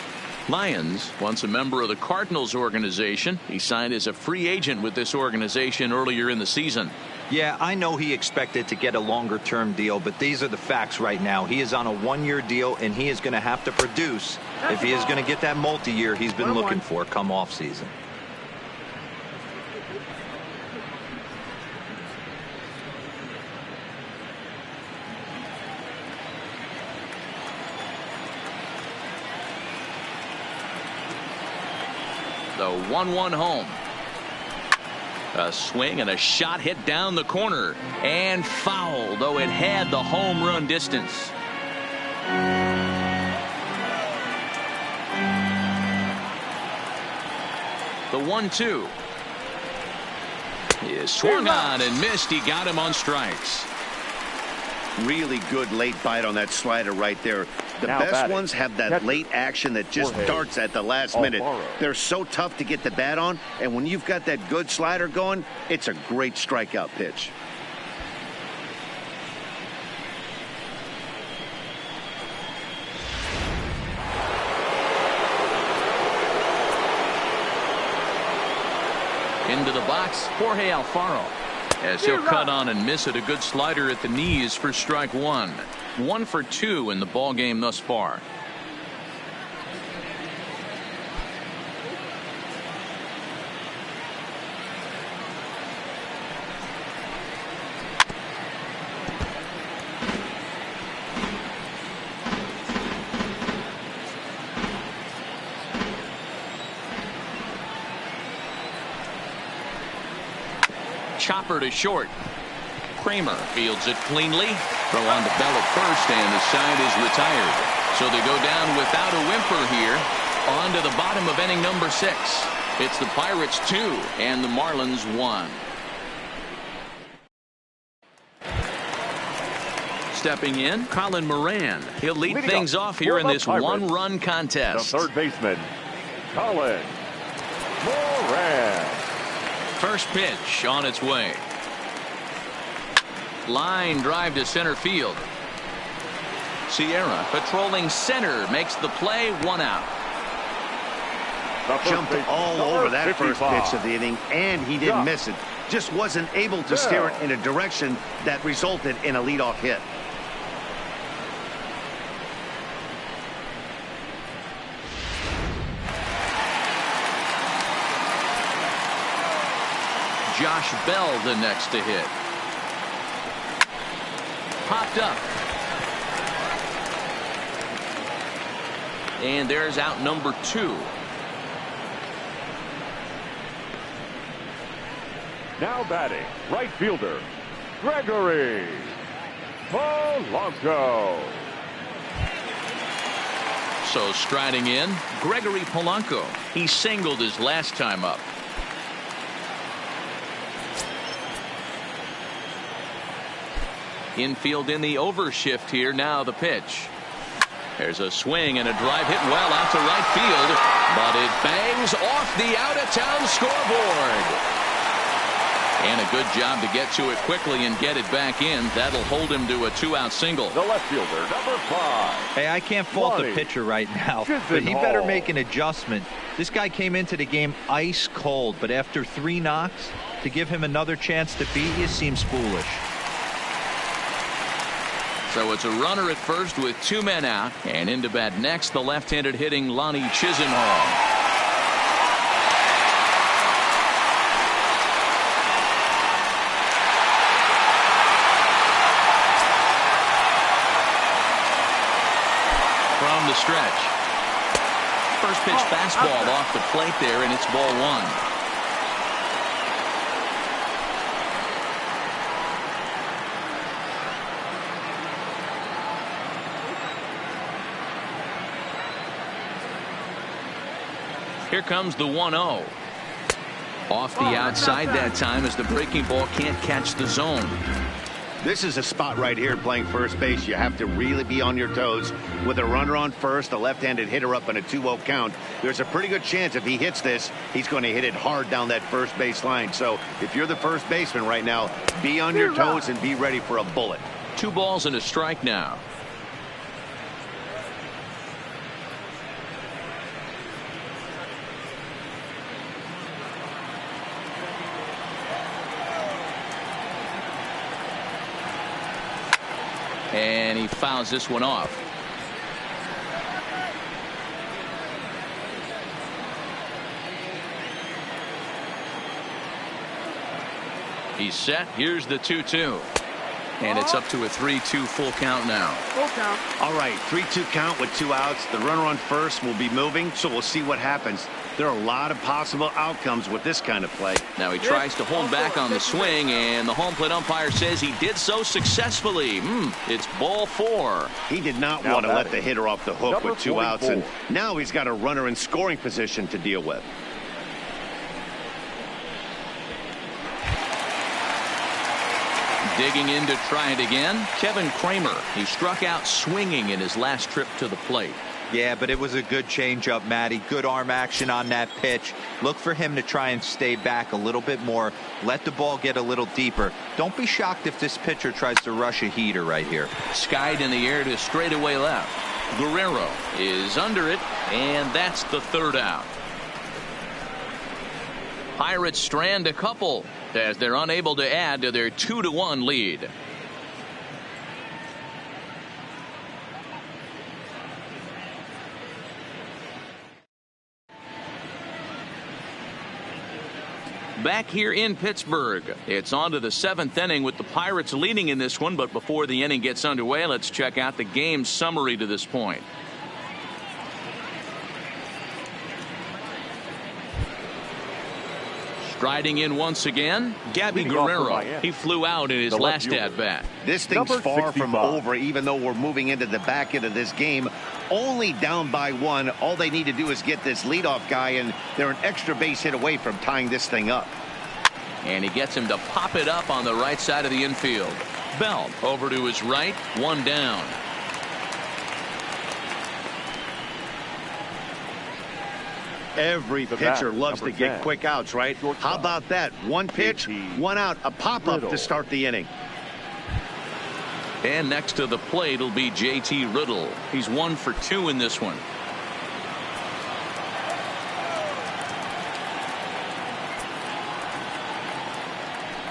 Lyons, once a member of the Cardinals organization. He signed as a free agent with this organization earlier in the season. Yeah, I know he expected to get a longer-term deal, but these are the facts right now. He is on a one-year deal, and he is going to have to produce if he is going to get that multi-year he's been looking for come off-season. The 1-1 home. A swing and a shot hit down the corner and foul, though it had the home run distance. The 1-2 is swung on and missed. He got him on strikes. Really good late bite on that slider right there. The best ones have that late action that just darts at the last minute. They're so tough to get the bat on, and when you've got that good slider going, it's a great strikeout pitch. Into the box, Jorge Alfaro. As he'll cut on and miss it, a good slider at the knees for strike 1. 1 for 2 in the ball game thus far. Chopper to short. Kramer fields it cleanly. Throw on to Bell at first, and the side is retired. So they go down without a whimper here. On to the bottom of inning number 6. It's the Pirates 2 and the Marlins 1. Stepping in, Colin Moran. He'll lead things off here in this one-run contest. The third baseman, Colin Moran. First pitch on its way. Line drive to center field. Sierra patrolling center makes the play. 1 out. Jumped all over that first pitch of the inning, and he didn't miss it. Just wasn't able to steer it in a direction that resulted in a leadoff hit. Josh Bell the next to hit. Popped up. And there's out number 2. Now batting, right fielder, Gregory Polanco. So striding in, Gregory Polanco. He singled his last time up. Infield in the overshift here. Now the pitch. There's a swing and a drive hit well out to right field, but it bangs off the out-of-town scoreboard. And a good job to get to it quickly and get it back in. That'll hold him to a 2-out single. The left fielder, number 5. Hey, I can't fault the pitcher right now, but he better make an adjustment. This guy came into the game ice cold, but after 3 knocks, to give him another chance to beat you seems foolish. So it's a runner at first with 2 men out, and into bat next, the left-handed hitting Lonnie Chisenhall. From the stretch. First pitch fastball off the plate there, and it's ball 1. Here comes the 1-0. Off the outside that time as the breaking ball can't catch the zone. This is a spot right here playing first base. You have to really be on your toes. With a runner on first, a left-handed hitter up in a 2-0 count, there's a pretty good chance if he hits this, he's going to hit it hard down that first base line. So if you're the first baseman right now, be on your toes and be ready for a bullet. 2 balls and a strike now. And he fouls this one off. He's set. Here's the 2-2. And it's up to a 3-2 full count now. Full count. All right, 3-2 count with 2 outs. The runner on first will be moving, so we'll see what happens. There are a lot of possible outcomes with this kind of play. Now he tries to hold back on the swing, and the home plate umpire says he did so successfully. It's ball 4. He did not want to let the hitter off the hook with 2 outs, and now he's got a runner in scoring position to deal with. Digging in to try it again, Kevin Kramer. He struck out swinging in his last trip to the plate. Yeah, but it was a good changeup, Matty. Good arm action on that pitch. Look for him to try and stay back a little bit more. Let the ball get a little deeper. Don't be shocked if this pitcher tries to rush a heater right here. Skied in the air to straightaway left. Guerrero is under it, and that's the 3rd out. Pirates strand a couple as they're unable to add to their 2-1 lead. Back here in Pittsburgh, it's on to the 7th inning with the Pirates leading in this one. But before the inning gets underway, let's check out the game summary to this point. Striding in once again, Gabby Guerrero. He flew out in his last at-bat. This thing's far from over, even though we're moving into the back end of this game. Only down by 1. All they need to do is get this leadoff guy, and they're an extra base hit away from tying this thing up. And he gets him to pop it up on the right side of the infield. Bell over to his right, 1 down. Every pitcher loves to get quick outs, right? How about that? 1 pitch, 1 out, a pop-up to start the inning. And next to the plate will be JT Riddle. He's 1 for 2 in this one.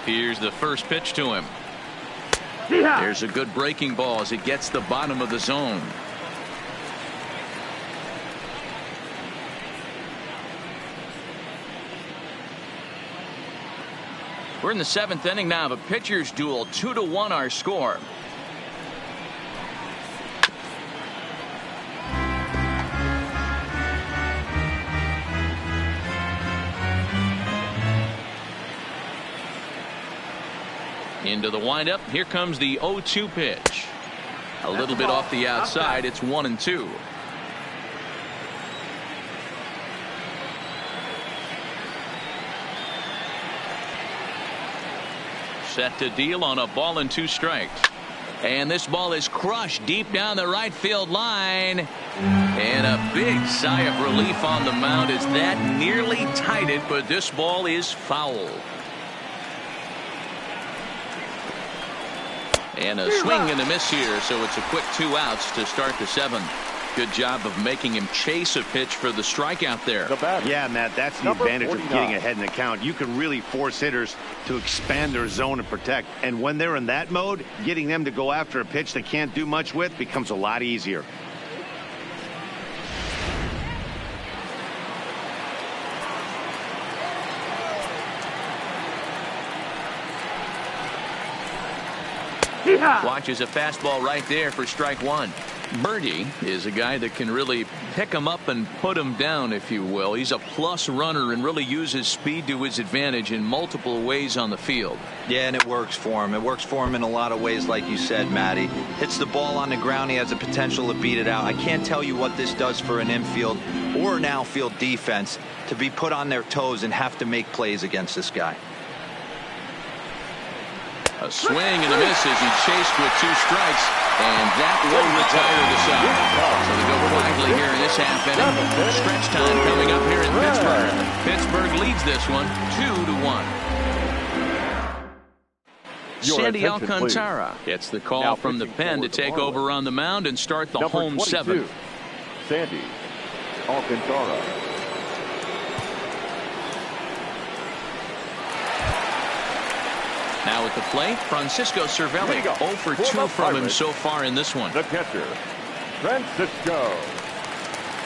Here's the first pitch to him. There's a good breaking ball as it gets the bottom of the zone. We're in the 7th inning now of a pitcher's duel. 2-1 our score. Into the windup. Here comes the 0-2 pitch. A little bit off the outside. It's 1-2. Set to deal on a ball and 2 strikes. And this ball is crushed deep down the right field line. And a big sigh of relief on the mound as that nearly tied it, but this ball is foul. And a swing and a miss here, so it's a quick 2 outs to start the 7th. Good job of making him chase a pitch for the strikeout there. Yeah, Matt, that's the advantage of getting ahead in the count. You can really force hitters to expand their zone and protect. And when they're in that mode, getting them to go after a pitch they can't do much with becomes a lot easier. Watches a fastball right there for strike 1. Birdie is a guy that can really pick him up and put him down, if you will. He's a plus runner and really uses speed to his advantage in multiple ways on the field. Yeah, and it works for him. It works for him in a lot of ways, like you said, Matty. Hits the ball on the ground. He has the potential to beat it out. I can't tell you what this does for an infield or an outfield defense to be put on their toes and have to make plays against this guy. A swing and a miss as he chased with 2 strikes, and that will retire the side. So they go quietly here in this half inning. Stretch time coming up here in Pittsburgh. Pittsburgh leads this one 2-1. Sandy Alcantara gets the call from the pen to take over on the mound and start the home 7th. Sandy Alcantara. Now at the plate, Francisco Cervelli. 0 for 2 from him so far in this one. The catcher, Francisco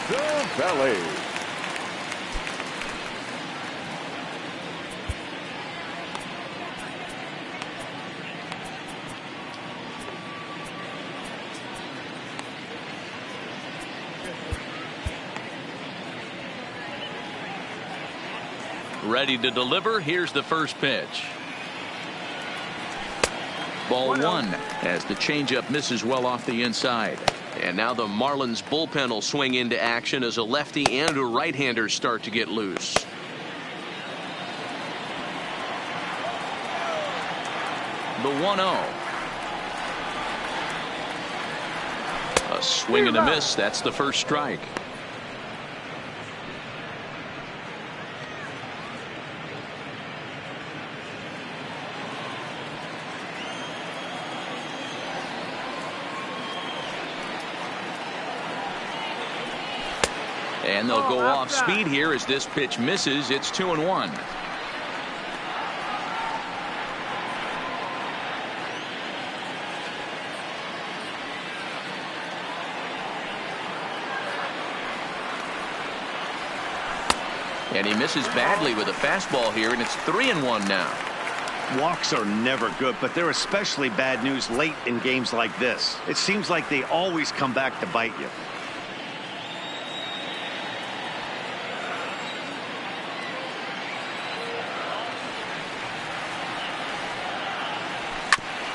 Cervelli. Ready to deliver. Here's the first pitch. Ball 1 as the changeup misses well off the inside. And now the Marlins bullpen will swing into action as a lefty and a right-hander start to get loose. The 1-0. A swing and a miss. That's the first strike. And they'll go off speed here as this pitch misses. It's 2-1. And he misses badly with a fastball here, and it's 3-1 now. Walks are never good, but they're especially bad news late in games like this. It seems like they always come back to bite you.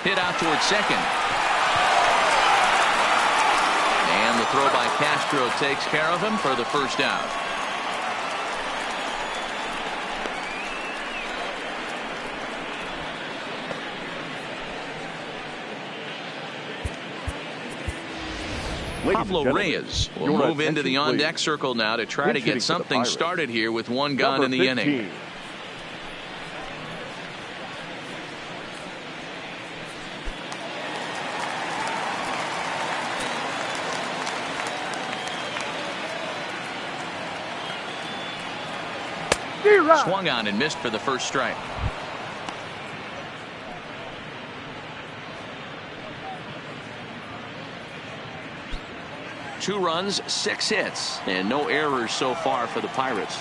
Hit out towards second. And the throw by Castro takes care of him for the first out. Pablo Reyes will move into the on-deck circle now to try to get something started here with 1 gone in the inning. Swung on and missed for the first strike. Two runs, 6 hits, and no errors so far for the Pirates.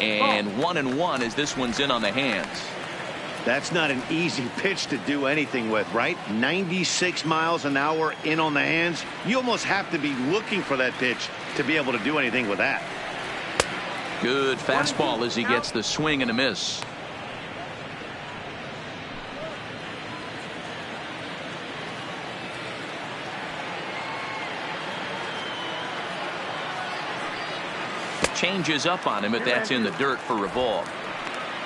And 1-1 as this one's in on the hands. That's not an easy pitch to do anything with, right? 96 miles an hour in on the hands. You almost have to be looking for that pitch to be able to do anything with that. Good fastball as he gets the swing and a miss. Changes up on him, but that's in the dirt for a ball.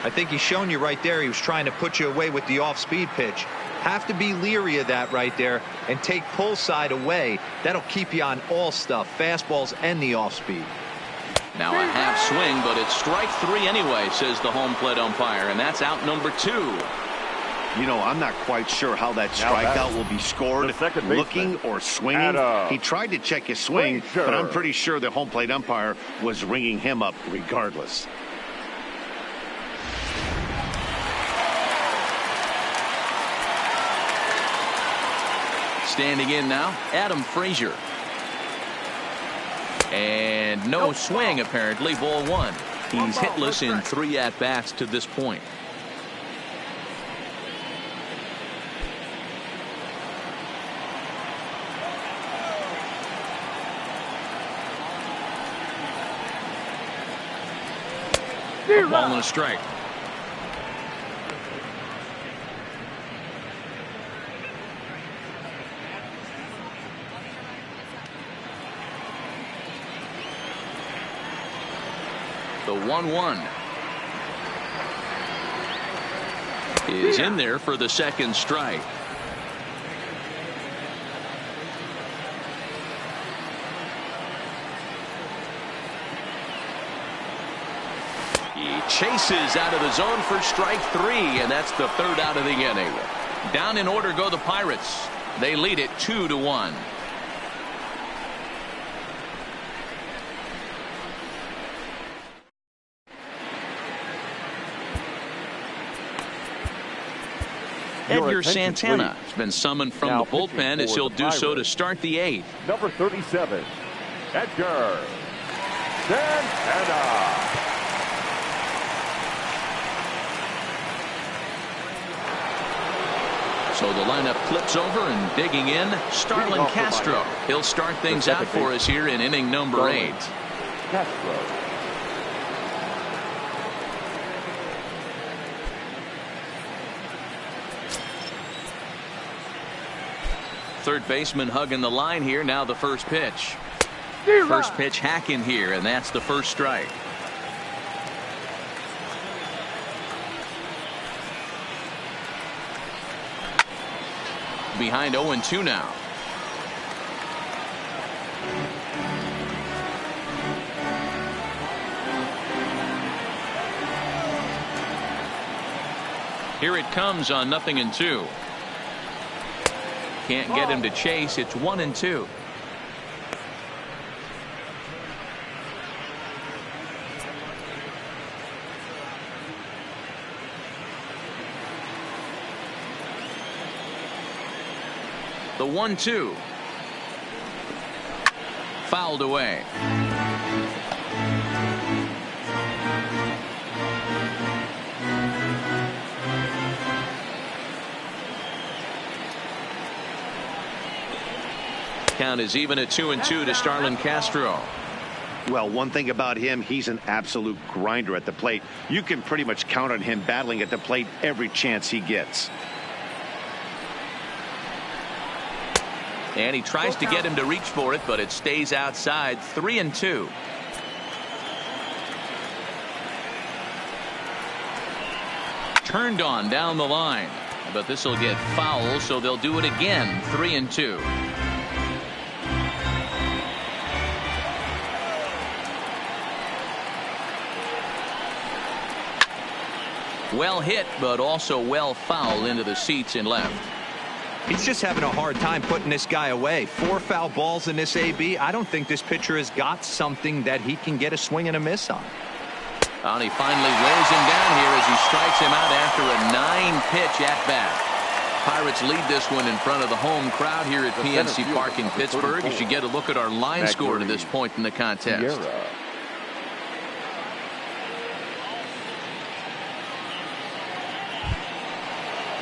I think he's shown you right there. He was trying to put you away with the off-speed pitch. Have to be leery of that right there and take pull side away. That'll keep you on all stuff, fastballs and the off-speed. Now a half swing, but it's strike 3 anyway, says the home plate umpire, and that's out number 2. You know, I'm not quite sure how that strikeout will be scored, looking or swinging. He tried to check his swing, but I'm pretty sure the home plate umpire was ringing him up regardless. Standing in now, Adam Frazier. And no swing, apparently, ball 1. He's hitless in 3 at-bats to this point. A ball and a strike. The 1-1 is in there for the second strike. He chases out of the zone for strike 3, and that's the 3rd out of the inning. Down in order go the Pirates. They lead it 2-1. Edgar Santana has been summoned from the bullpen as he'll do so to start the 8th. Number 37, Edgar Santana. So the lineup flips over and digging in, Starlin Castro. He'll start things out for us here in inning number 8. Castro. Third baseman hugging the line here. Now the first pitch. First pitch hacking here, and that's the first strike. Behind 0-2 now. Here it comes on 0-2. Can't get him to chase. It's 1-2. The 1-2 fouled away. Count is even at 2-2 to Starlin Castro. Well, one thing about him, he's an absolute grinder at the plate. You can pretty much count on him battling at the plate every chance he gets. And he tries to get him to reach for it, but it stays outside. 3-2. Turned on down the line, but this will get foul, so they'll do it again. 3-2. Well hit, but also well fouled into the seats in left. He's just having a hard time putting this guy away. 4 foul balls in this AB. I don't think this pitcher has got something that he can get a swing and a miss on. And he finally wears him down here as he strikes him out after a 9-pitch at-bat. Pirates lead this one in front of the home crowd here at PNC Park in Pittsburgh. You should get a look at our line score to this point in the contest.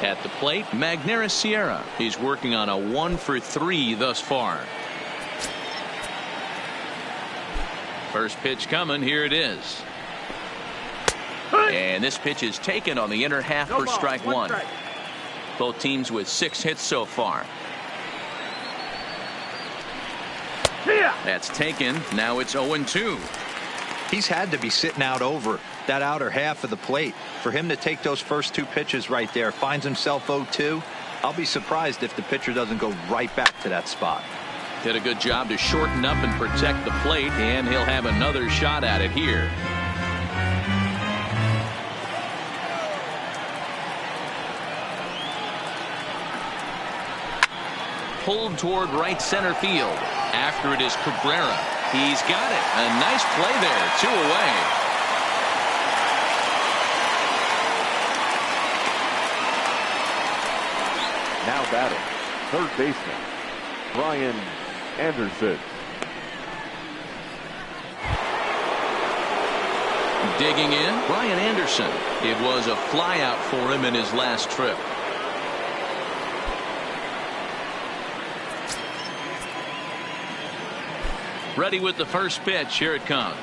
At the plate, Magneuris Sierra. He's working on a 1-for-3 thus far. First pitch coming. Here it is. And this pitch is taken on the inner half for strike one. Both teams with 6 hits so far. That's taken. Now it's 0-2. He's had to be sitting out over that outer half of the plate for him to take those first 2 pitches right there. Finds himself 0-2. I'll be surprised if the pitcher doesn't go right back to that spot. Did a good job to shorten up and protect the plate, and he'll have another shot at it here. Pulled toward right center field. After it is Cabrera. He's got it. A nice play there. 2 away. Now batting, third baseman, Brian Anderson. Digging in, Brian Anderson. It was a flyout for him in his last trip. Ready with the first pitch. Here it comes.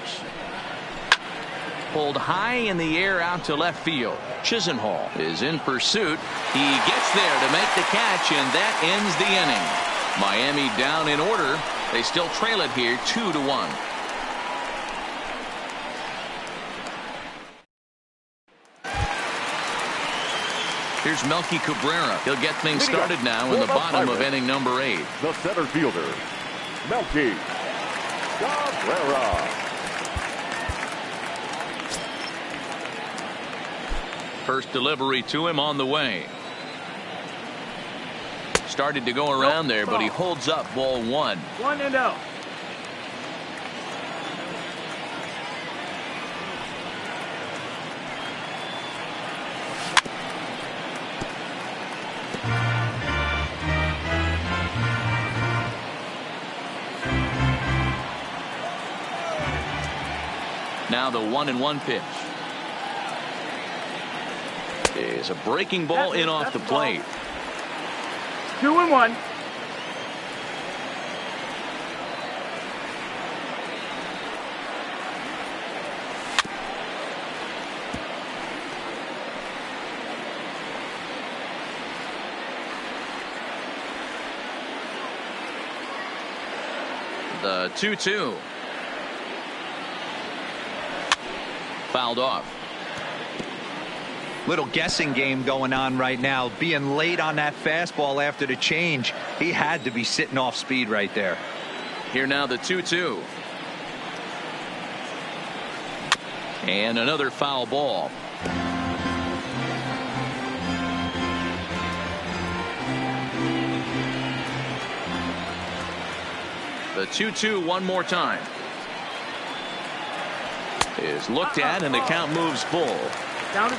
Pulled high in the air out to left field. Chisenhall is in pursuit. He gets there to make the catch, and that ends the inning. Miami down in order. They still trail it here 2-1. Here's Melky Cabrera. He'll get things started now in the bottom of inning number 8. The center fielder, Melky Cabrera. First delivery to him on the way. Started to go around there, but he holds up. Ball 1. 1-0. Now the 1-1 pitch. Is a breaking ball in off the plate. 2-1. The 2-2. Fouled off. Little guessing game going on right now. Being late on that fastball after the change. He had to be sitting off speed right there. Here now the 2-2. And another foul ball. The 2-2 one more time. Is looked at, and the count moves full.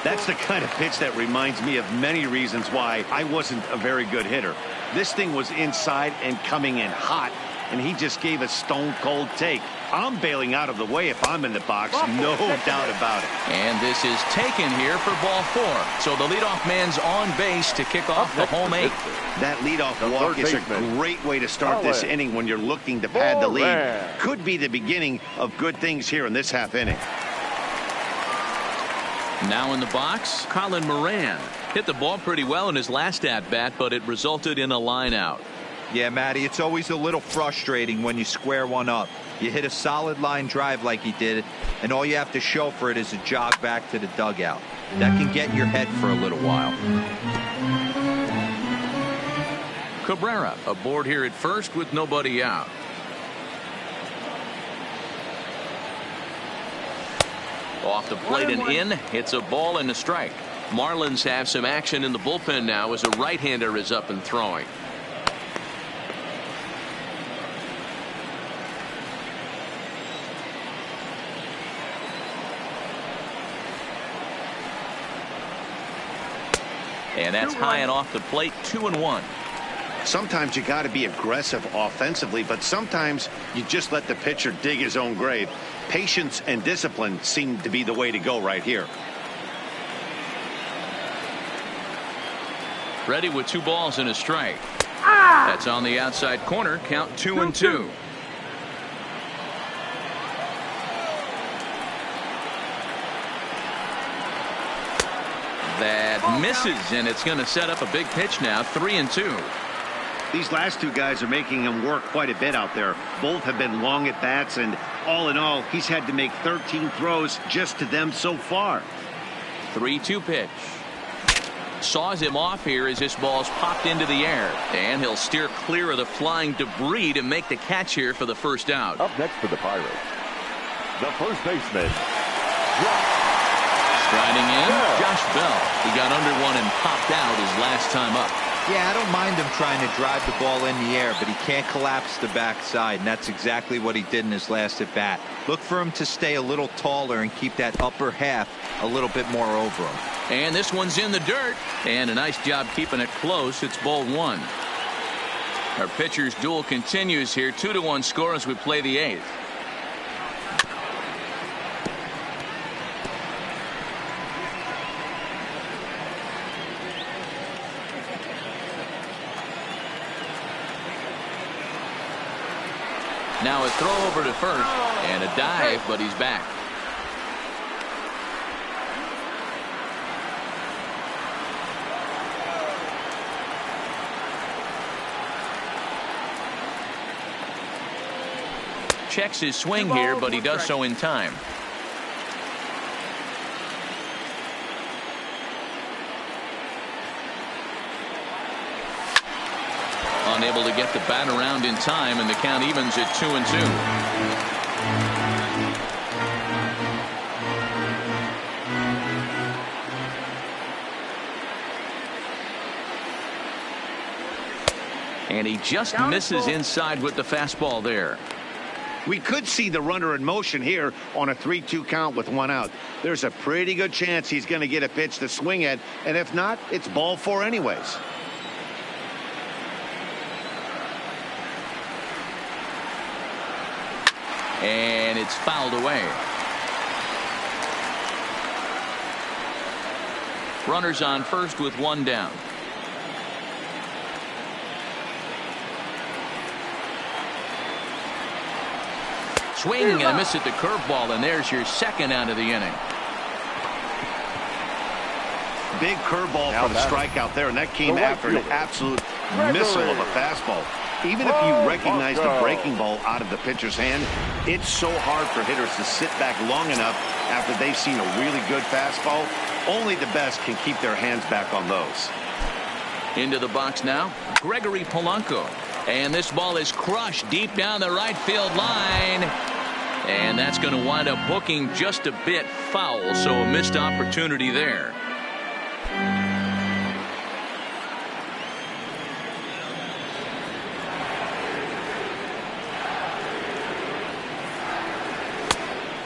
That's the kind of pitch that reminds me of many reasons why I wasn't a very good hitter. This thing was inside and coming in hot, and he just gave a stone-cold take. I'm bailing out of the way if I'm in the box, no doubt about it. And this is taken here for ball 4. So the leadoff man's on base to kick off the home 8. That leadoff walk is a great way to start this inning when you're looking to pad the lead. Could be the beginning of good things here in this half inning. Now in the box, Colin Moran. Hit the ball pretty well in his last at-bat, but it resulted in a line out. Yeah, Matty, it's always a little frustrating when you square one up. You hit a solid line drive like he did, and all you have to show for it is a jog back to the dugout. That can get in your head for a little while. Cabrera aboard here at first with nobody out. Off the plate and in. It's a ball and a strike. Marlins have some action in the bullpen now as a right-hander is up and throwing. And that's high and off the plate. 2-1. Sometimes you got to be aggressive offensively, but sometimes you just let the pitcher dig his own grave. Patience and discipline seem to be the way to go right here. Ready with 2 balls and a strike. That's on the outside corner. Count 2-2. That misses, and it's going to set up a big pitch now. 3-2. These last 2 guys are making him work quite a bit out there. Both have been long at bats, and all in all, he's had to make 13 throws just to them so far. 3-2 pitch. Saws him off here as this ball's popped into the air, and he'll steer clear of the flying debris to make the catch here for the first out. Up next for the Pirates, the first baseman, Striding in, Josh Bell. He got under one and popped out his last time up. Yeah, I don't mind him trying to drive the ball in the air, but he can't collapse the backside, and that's exactly what he did in his last at bat. Look for him to stay a little taller and keep that upper half a little bit more over him. And this one's in the dirt, and a nice job keeping it close. It's ball 1. Our pitcher's duel continues here. 2-1 score as we play the 8th. Now a throw over to first and a dive, but he's back. Checks his swing here, but he does so in time. Unable to get the bat around in time, and the count evens at 2-2. And he just misses inside with the fastball there. We could see the runner in motion here on a 3-2 count with 1 out. There's a pretty good chance he's going to get a pitch to swing at, and if not, it's ball 4 anyways. And it's fouled away. Runners on first with 1 down. Swing and a miss at the curveball, and there's your second out of the inning. Big curveball for the strikeout there, and that came after an absolute missile of a fastball. Even if you recognize the breaking ball out of the pitcher's hand, it's so hard for hitters to sit back long enough after they've seen a really good fastball. Only the best can keep their hands back on those. Into the box now, Gregory Polanco. And this ball is crushed deep down the right field line. And that's going to wind up hooking just a bit foul, so a missed opportunity there.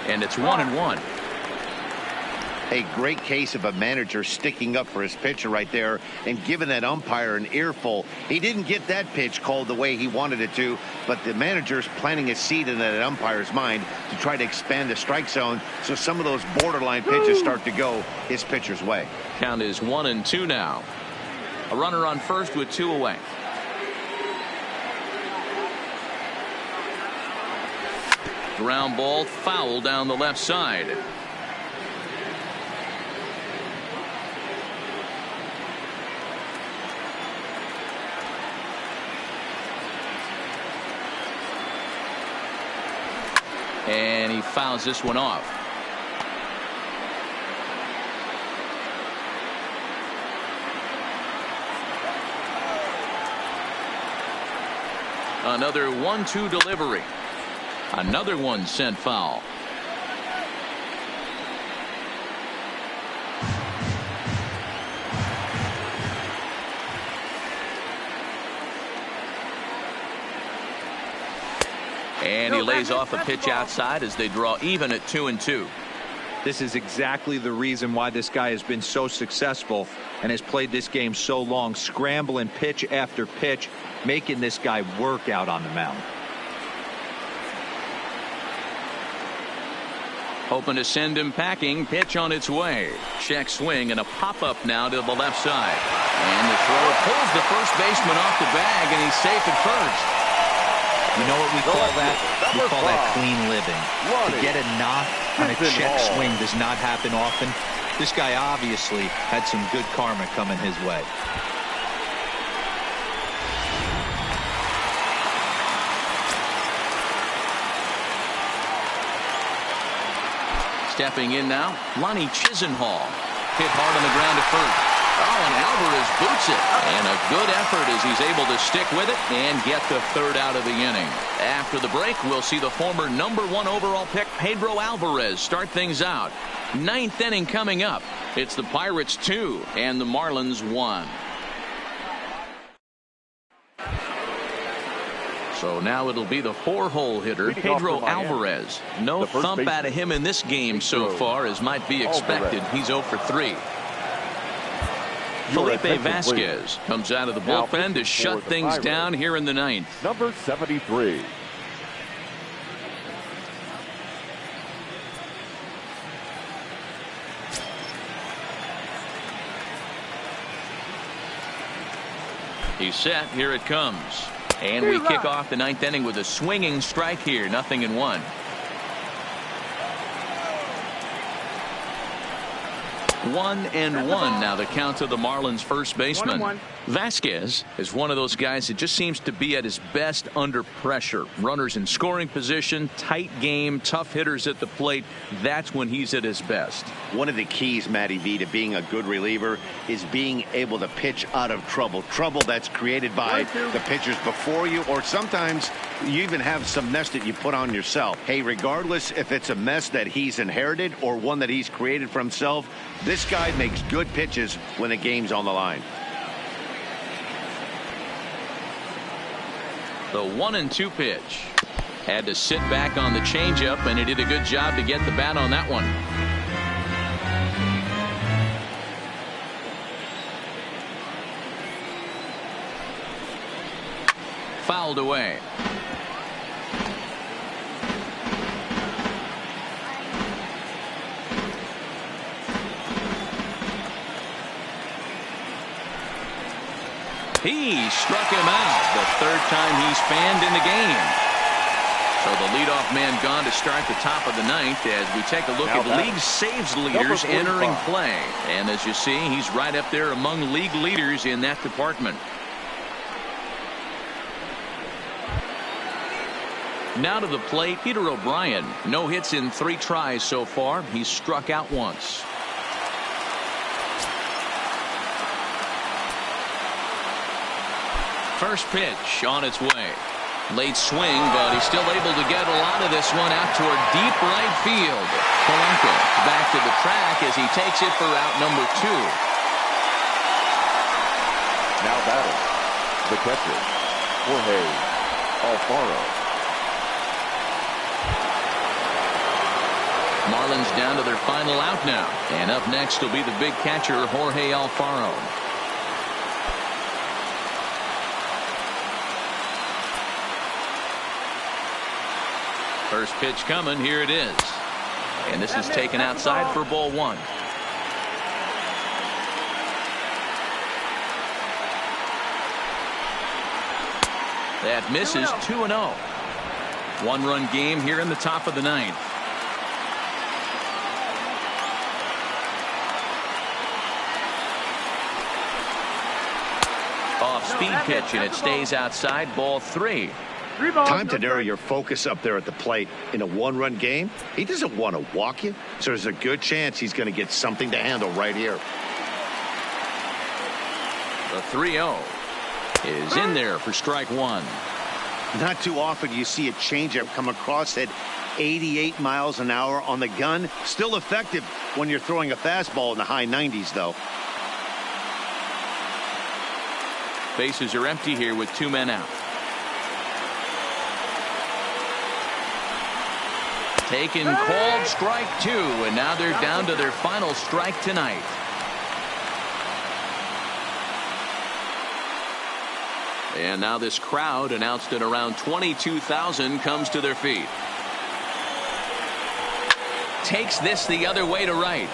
And it's 1-1. A great case of a manager sticking up for his pitcher right there and giving that umpire an earful. He didn't get that pitch called the way he wanted it to, but the manager's planting a seed in that umpire's mind to try to expand the strike zone so some of those borderline pitches start to go his pitcher's way. Count is 1-2 now. A runner on first with 2 away. Ground ball foul down the left side. And he fouls this one off. Another 1-2 delivery. Another one sent foul. And he lays off a pitch outside as they draw even at 2-2. This is exactly the reason why this guy has been so successful and has played this game so long, scrambling pitch after pitch, making this guy work out on the mound. Hoping to send him packing. Pitch on its way. Check swing and a pop-up now to the left side. And the throw pulls the first baseman off the bag, and he's safe at first. You know what we call that? We call that clean living. To get a knock on a check swing does not happen often. This guy obviously had some good karma coming his way. Stepping in now, Lonnie Chisenhall. Hit hard on the ground to first. Oh, and Alvarez boots it. And a good effort as he's able to stick with it and get the third out of the inning. After the break, we'll see the former #1 overall pick Pedro Alvarez start things out. 9th inning coming up. It's the Pirates 2 and the Marlins 1. So now it'll be the 4-hole hitter, Pedro Alvarez. No thump out of him in this game so far, as might be expected. He's 0 for 3. Felipe Vasquez comes out of the bullpen to shut things down here in the 9th. Number 73. He's set. Here it comes. And we kick off the 9th inning with a swinging strike here. 0-1. One and one now the count to the Marlins first baseman. Vasquez is one of those guys that just seems to be at his best under pressure. Runners in scoring position, tight game, tough hitters at the plate. That's when he's at his best. One of the keys, Matty V, to being a good reliever is being able to pitch out of trouble. Trouble that's created by the pitchers before you, or sometimes you even have some mess that you put on yourself. Hey, regardless if it's a mess that he's inherited or one that he's created for himself, this guy makes good pitches when the game's on the line. The 1-2 pitch. Had to sit back on the changeup, and he did a good job to get the bat on that one. Fouled away. He struck him out the third time he's fanned in the game. So the leadoff man gone to start the top of the 9th as we take a look at league saves leaders entering play. And as you see, he's right up there among league leaders in that department. Now to the plate, Peter O'Brien. No hits in 3 tries so far. He's struck out once. First pitch on its way. Late swing, but he's still able to get a lot of this one out toward deep right field. Polanco back to the track as he takes it for out number 2. Now batting, the catcher, Jorge Alfaro. Marlins down to their final out now. And up next will be the big catcher, Jorge Alfaro. First pitch coming. Here it is. And this is taken outside for ball 1. That misses. 2-0. 1-run game here in the top of the 9th. Off-speed pitch, and it stays outside. Ball 3. Time to narrow your focus up there at the plate. In a 1-run game, he doesn't want to walk you, so there's a good chance he's going to get something to handle right here. The 3-0 is in there for strike 1. Not too often you see a changeup come across at 88 miles an hour on the gun. Still effective when you're throwing a fastball in the high 90s, though. Bases are empty here with 2 men out. taken called strike 2, and now they're down to their final strike tonight. And now this crowd, announced at around 22,000, comes to their feet. Takes this the other way to right.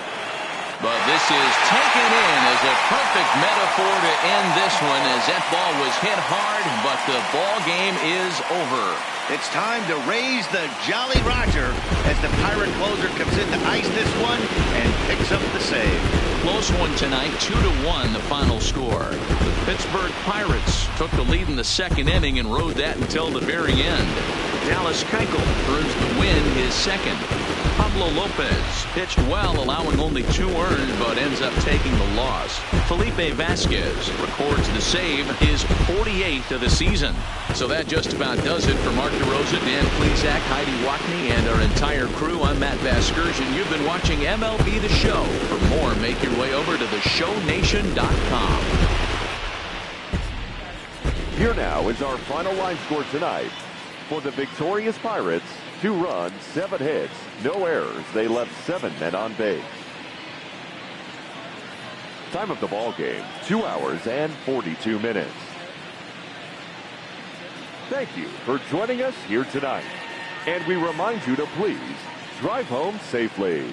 But this is taken in as a perfect metaphor to end this one, as that ball was hit hard, but the ball game is over. It's time to raise the Jolly Roger as the Pirate closer comes in to ice this one and picks up the save. Close one tonight, 2-1 the final score. The Pittsburgh Pirates took the lead in the second inning and rode that until the very end. Dallas Keuchel earns the win, his second. Pablo Lopez pitched well, allowing only 2 earned, but ends up taking the loss. Felipe Vasquez records the save, his 48th of the season. So that just about does it for Mark DeRosa, Dan Plesac, Heidi Watney, and our entire crew. I'm Matt Vasgersian. You've been watching MLB The Show. For more, make your way over to theshownation.com. Here now is our final line score tonight. For the victorious Pirates, 2 runs, 7 hits, no errors. They left 7 men on base. Time of the ball game, 2 hours and 42 minutes. Thank you for joining us here tonight. And we remind you to please drive home safely.